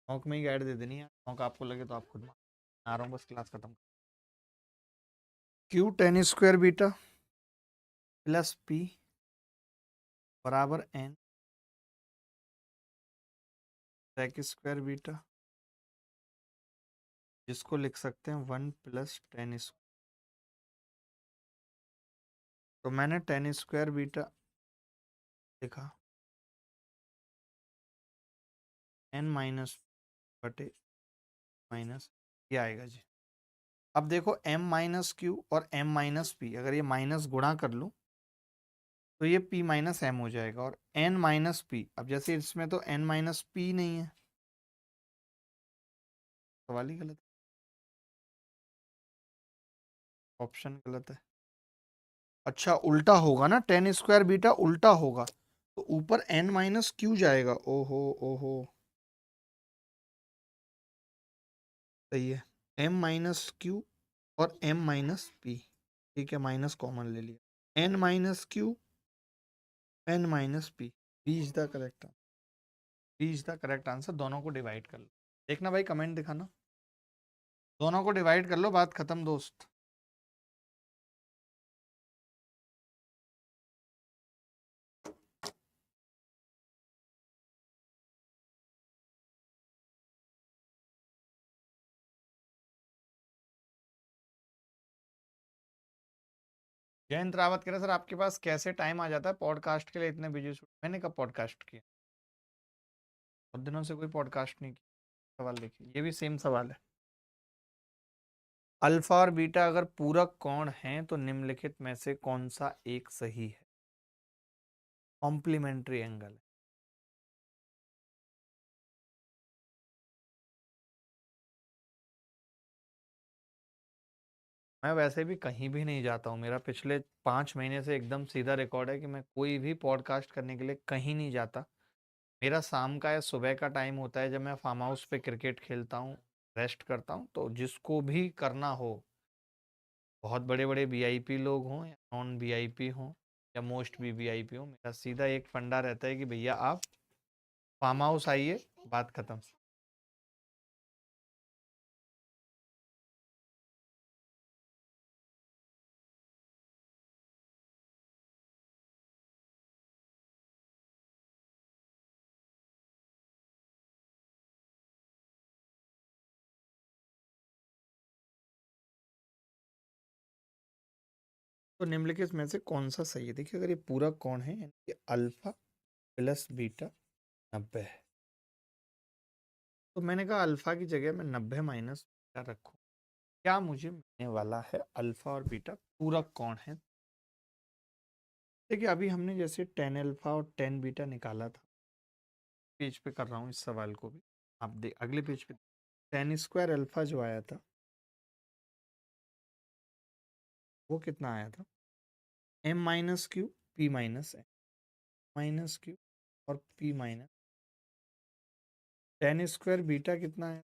नॉक में ही गाइड दे देनी है, नॉक आपको लगे तो आप खुद आ रहा हूँ, बस क्लास खत्म। Q ten square beta plus P बराबर एन सेक स्क्वायर बीटा, जिसको लिख सकते हैं वन प्लस टेन स्क्वायर। तो मैंने टेन स्क्वायर बीटा लिखा एन माइनस बटे माइनस, ये आएगा जी। अब देखो एम माइनस क्यू और एम माइनस पी, अगर ये माइनस गुणा कर लूँ तो ये p माइनस एम हो जाएगा, और n माइनस पी, अब जैसे इसमें तो n माइनस पी नहीं है, सवाल ही गलत, ऑप्शन गलत है। अच्छा उल्टा होगा ना, टेन स्क्वायर बीटा उल्टा होगा तो ऊपर n माइनस क्यू जाएगा। ओहो ओहो, सही है, m माइनस क्यू और m माइनस पी, ठीक है, माइनस कॉमन ले लिया, n minus q n minus p, B is the correct, B is the correct answer. दोनों को डिवाइड कर लो, देखना भाई कमेंट दिखाना, दोनों को डिवाइड कर लो, बात खत्म दोस्त। जयंत रावत कह रहे सर आपके पास कैसे टाइम आ जाता है पॉडकास्ट के लिए, इतने बिजी? मैंने कब पॉडकास्ट किया? बहुत दिनों से कोई पॉडकास्ट नहीं किया। सवाल देखिए, ये भी सेम सवाल है। अल्फा और बीटा अगर पूरक कोण हैं तो निम्नलिखित में से कौन सा एक सही है? Complementary angle. मैं वैसे भी कहीं भी नहीं जाता हूँ, मेरा पिछले 5 महीने से एकदम सीधा रिकॉर्ड है कि मैं कोई भी पॉडकास्ट करने के लिए कहीं नहीं जाता। मेरा शाम का या सुबह का टाइम होता है जब मैं फार्म हाउस पे क्रिकेट खेलता हूँ, रेस्ट करता हूँ। तो जिसको भी करना हो, बहुत बड़े बड़े वीआईपी लोग हों या नॉन वीआईपी हों या मोस्ट भी वीआईपी हो, मेरा सीधा एक फंडा रहता है कि भैया आप फार्म हाउस आइए, बात खत्म। तो निम्नलिखित में से कौन सा सही है? देखिए अगर ये पूरा कौन है, यानी कि अल्फा प्लस बीटा 90 है, तो मैंने कहा अल्फा की जगह मैं 90 माइनस बीटा रखूँ, क्या मुझे मिलने वाला है? अल्फा और बीटा पूरक कौन है? देखिए अभी हमने जैसे टेन अल्फा और टेन बीटा निकाला था, पेज पे कर रहा हूँ इस सवाल को भी, आप दे अगले पेज पे। टेन स्क्वायर अल्फा जो आया था वो कितना आया था? M minus q p minus M minus q और p minus. Tan square beta कितना है?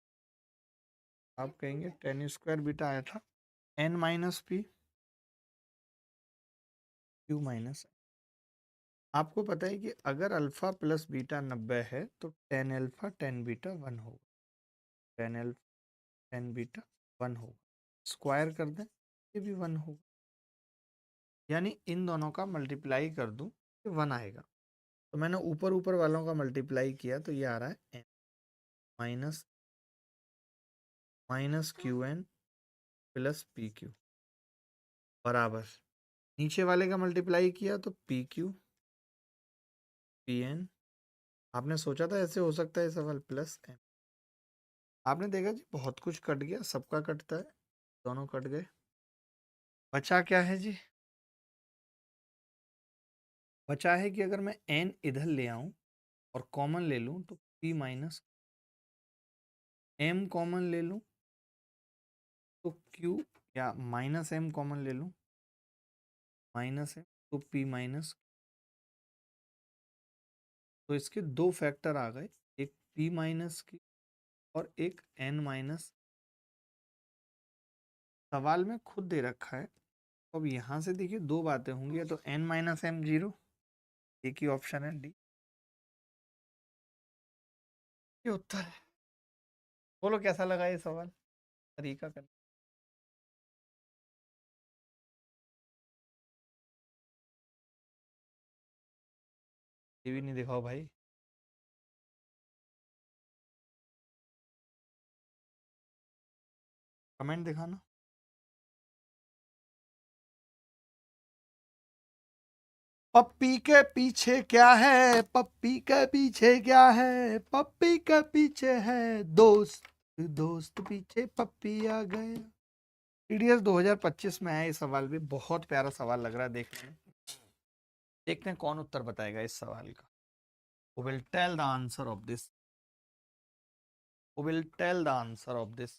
आप कहेंगे टेन स्क्वायर बीटा आया था n minus p q minus. आपको पता है कि अगर अल्फा प्लस बीटा 90 है तो टेन अल्फा टेन बीटा 1 होगा। टेन अल्फा टेन बीटा 1 होगा, स्क्वायर कर दें ये भी 1 होगा, यानी इन दोनों का मल्टीप्लाई कर दूं तो 1 आएगा। तो मैंने ऊपर ऊपर वालों का मल्टीप्लाई किया तो ये आ रहा है n minus minus q n plus p q बराबर, नीचे वाले का मल्टीप्लाई किया तो पी क्यू पी एन। आपने सोचा था ऐसे हो सकता है सवाल प्लस एन। आपने देखा जी बहुत कुछ कट गया, सबका कटता है, दोनों कट गए। बचा क्या है जी? बचा है कि अगर मैं एन इधर ले आऊं और कॉमन ले लूं तो पी माइनस एम कॉमन ले लूं तो क्यू, या माइनस एम कॉमन ले लूं माइनस एम तो पी माइनस। तो इसके दो फैक्टर आ गए, एक पी माइनस की और एक एन माइनस। सवाल में खुद दे रखा है, तो अब यहाँ से देखिए दो बातें होंगी, या तो एन माइनस एम जीरो, एक ही ऑप्शन है डी, ये उत्तर है। बोलो कैसा लगा ये सवाल, तरीका कर। ये भी नहीं दिखाओ भाई, कमेंट दिखाना। पप्पी के पीछे क्या है, पप्पी के पीछे क्या है, पप्पी के पीछे है दोस्त, दोस्त पीछे पप्पी आ गए। टीडीएस 2025 में है ये सवाल भी, बहुत प्यारा सवाल लग रहा है देखने में। देखते हैं कौन उत्तर बताएगा इस सवाल का। Who will tell the answer of this? Who will tell the answer of this?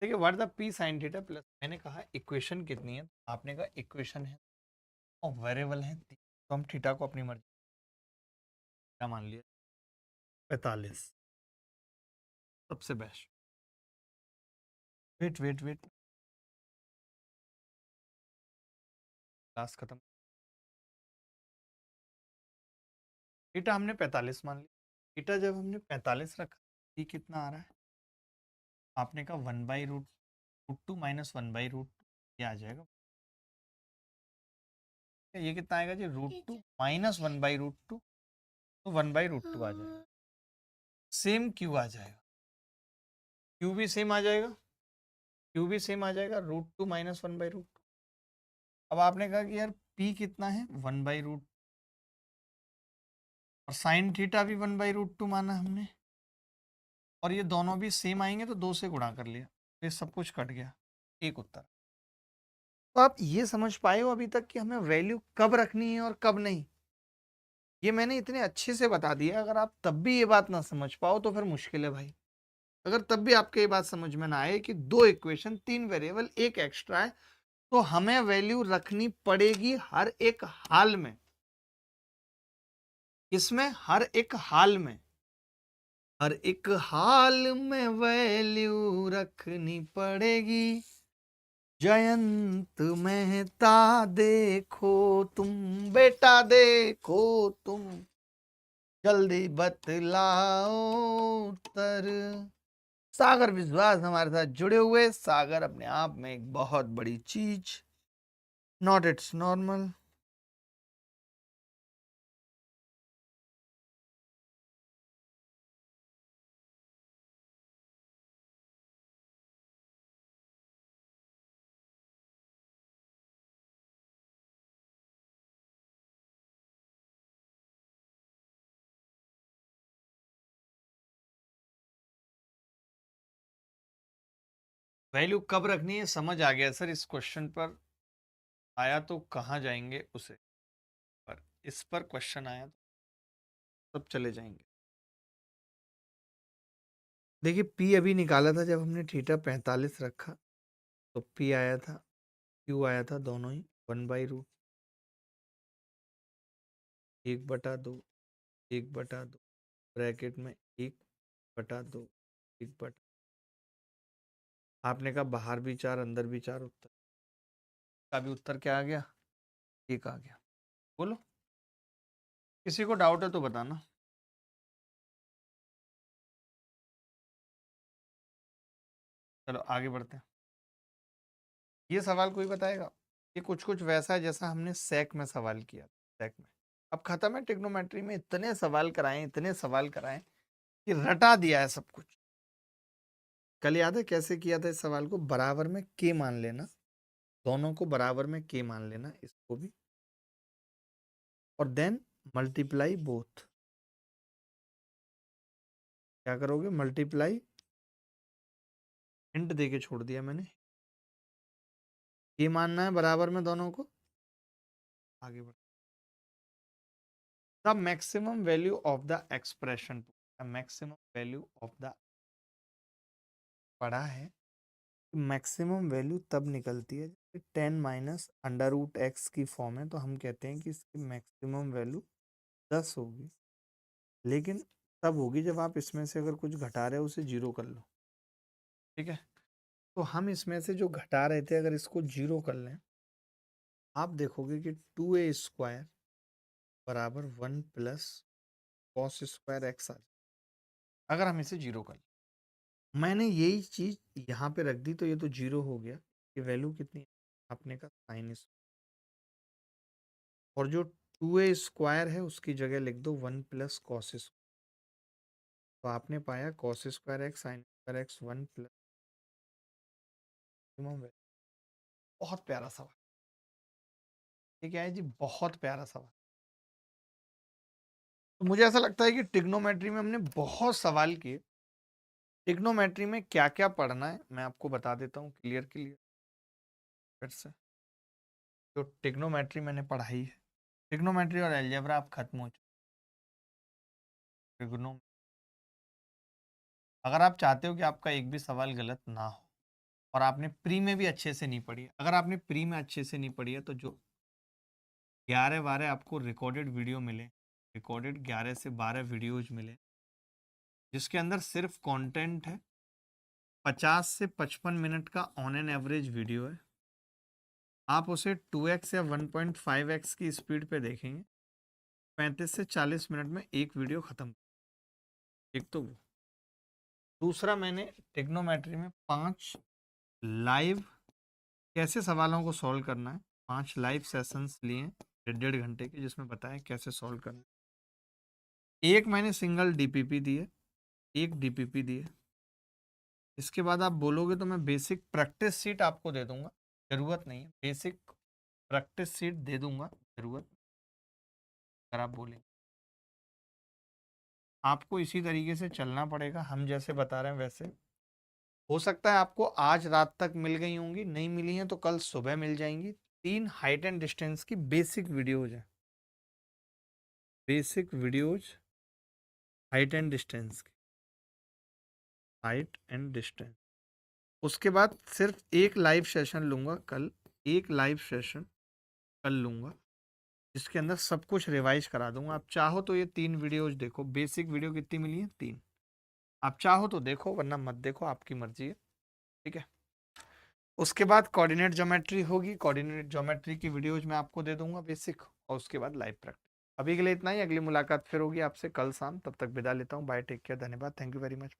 देखिए what the P sine theta plus, मैंने कहा इक्वेशन कितनी है, आपने कहा इक्वेशन है और वेरिएबल है, तो हम थीटा को अपनी मर्जी का मान लिया 45, सबसे best. Wait wait wait, class खत्म। थीटा हमने 45 मान लिया, थीटा जब हमने 45 रखा, ये कितना आ रहा है? आपने कहा 1/√2 माइनस 1/√2, ये आ जाएगा। ये कितना आएगा जी? √2 माइनस 1/√2, तो 1/√2 आ जाएगा। सेम क्यू आ जाएगा, क्यू भी सेम आ जाएगा, क्यू भी सेम आ जाएगा, √2 माइनस 1/√2। अब आपने कहा कि यार पी कितना है? 1/√, और साइन थीटा भी 1/√2 माना हमने, और ये दोनों भी सेम आएंगे तो 2 से गुणा कर लिया, ये सब कुछ कट गया, एक उत्तर। तो आप ये समझ पाए हो अभी तक कि हमें वैल्यू कब रखनी है और कब नहीं? ये मैंने इतने अच्छे से बता दिया, अगर आप तब भी ये बात ना समझ पाओ तो फिर मुश्किल है भाई। अगर तब भी आपके ये बात समझ में ना आए कि दो इक्वेशन, तीन वेरिएबल, एक एक्स्ट्रा है, तो हमें वैल्यू रखनी पड़ेगी हर एक हाल में। इसमें हर एक हाल में, हर एक हाल में वैल्यू रखनी पड़ेगी। जयंत मेहता देखो तुम, बेटा देखो तुम, जल्दी बतलाओ उत्तर। सागर विश्वास हमारे साथ जुड़े हुए, सागर अपने आप में एक बहुत बड़ी चीज, नॉट इट्स नॉर्मल। वैल्यू कब रखनी है समझ आ गया सर। इस क्वेश्चन पर आया तो कहाँ जाएंगे उसे, पर इस पर क्वेश्चन आया तो सब चले जाएंगे। देखिए पी अभी निकाला था जब हमने थीटा 45 रखा, तो पी आया था, क्यू आया था, दोनों ही 1/√, 1/2, 1/2 ब्रैकेट में 1/2, 1/, आपने कहा बाहर भी 4 अंदर भी 4, उत्तर का भी उत्तर क्या आ गया, 1 आ गया। बोलो किसी को डाउट है तो बताना। चलो आगे बढ़ते हैं। ये सवाल कोई बताएगा? ये कुछ कुछ वैसा है जैसा हमने सेक में सवाल किया, सेक में। अब खत्म है, ट्रिग्नोमेट्री में इतने सवाल कराए, इतने सवाल कराए कि रटा दिया है सब कुछ। कल याद है कैसे किया था इस सवाल को? बराबर में के मान लेना, दोनों को बराबर में के मान लेना, इसको भी, और देन मल्टीप्लाई बोथ। क्या करोगे? मल्टीप्लाई, हिंट देके छोड़ दिया मैंने, के मानना है बराबर में दोनों को। आगे बढ़, the maximum value of the expression, maximum value of the, पढ़ा है मैक्सिमम वैल्यू तब निकलती है जब 10 माइनस अंडर रूट x की फॉर्म है, तो हम कहते हैं कि इसकी मैक्सिमम वैल्यू 10 होगी। लेकिन तब होगी जब आप इसमें से अगर कुछ घटा रहे हो उसे जीरो कर लो, ठीक है? तो हम इसमें से जो घटा रहे थे अगर इसको जीरो कर लें, आप देखोगे कि 2a² बराबर 1 प्लस कॉस स्क्वायर एक्स आ जाए, अगर हम इसे जीरो कर लें। मैंने यही चीज यहाँ पे रख दी तो ये तो जीरो हो गया। ये वैल्यू कितनी है? आपने कहा साइन, और जो 2a² है उसकी जगह लिख दो 1 प्लस कॉस स्क्वायर। तो आपने पाया cos square x sign square x 1 plus, बहुत प्यारा सवाल। ये क्या है जी? बहुत प्यारा सवाल। तो मुझे ऐसा लगता है कि ट्रिग्नोमेट्री में हमने बहुत सवाल किए। ट्रिग्नोमेट्री में क्या क्या पढ़ना है मैं आपको बता देता हूँ क्लियर फिर से। जो ट्रिग्नोमेट्री मैंने पढ़ाई है, ट्रिग्नोमेट्री और अलजेब्रा आप खत्म हो चुके। ट्रिग्नो, अगर आप चाहते हो कि आपका एक भी सवाल गलत ना हो, और आपने प्री में भी अच्छे से नहीं पढ़ी है, अगर आपने प्री में अच्छे से नहीं पढ़ी है तो जो 11-12 आपको रिकॉर्डेड वीडियो मिले, रिकॉर्डेड 11 से 12 वीडियोज मिले, जिसके अंदर सिर्फ कंटेंट है, 50 से 55 मिनट का ऑन एन एवरेज वीडियो है। आप उसे 2x या 1.5x की स्पीड पे देखेंगे, 35 से 40 मिनट में एक वीडियो खत्म। एक तो वो, दूसरा मैंने ट्रिग्नोमेट्री में 5 लाइव कैसे सवालों को सॉल्व करना है, 5 लाइव सेशंस लिए 1.5 घंटे के, जिसमें बताया कैसे सॉल्व करना है। एक मैंने सिंगल डीपीपी दिए, एक डीपीपी दिए। इसके बाद आप बोलोगे तो मैं बेसिक प्रैक्टिस सीट आपको दे दूंगा, जरूरत नहीं है, बेसिक प्रैक्टिस सीट दे दूंगा जरूरत अगर आप बोलें। आपको इसी तरीके से चलना पड़ेगा, हम जैसे बता रहे हैं वैसे। हो सकता है आपको आज रात तक मिल गई होंगी, नहीं मिली हैं तो कल सुबह मिल जाएंगी। 3 हाइट एंड डिस्टेंस की बेसिक वीडियोज हैं, basic videos height and distance की, हाइट एंड डिस्टेंस। उसके बाद सिर्फ एक लाइव सेशन लूंगा कल, एक लाइव सेशन कल लूंगा, जिसके अंदर सब कुछ रिवाइज करा दूंगा। आप चाहो तो ये 3 वीडियोज देखो, बेसिक वीडियो कितनी मिली है? 3। आप चाहो तो देखो वरना मत देखो, आपकी मर्जी है, ठीक है? उसके बाद कोऑर्डिनेट ज्योमेट्री होगी, कोऑर्डिनेट ज्योमेट्री की वीडियोज मैं आपको दे दूंगा बेसिक, और उसके बाद लाइव प्रैक्टिस। अभी के लिए इतना ही, अगली मुलाकात फिर होगी आपसे कल शाम, तब तक विदा लेता हूँ, बाय, टेक केयर, धन्यवाद, थैंक यू वेरी मच।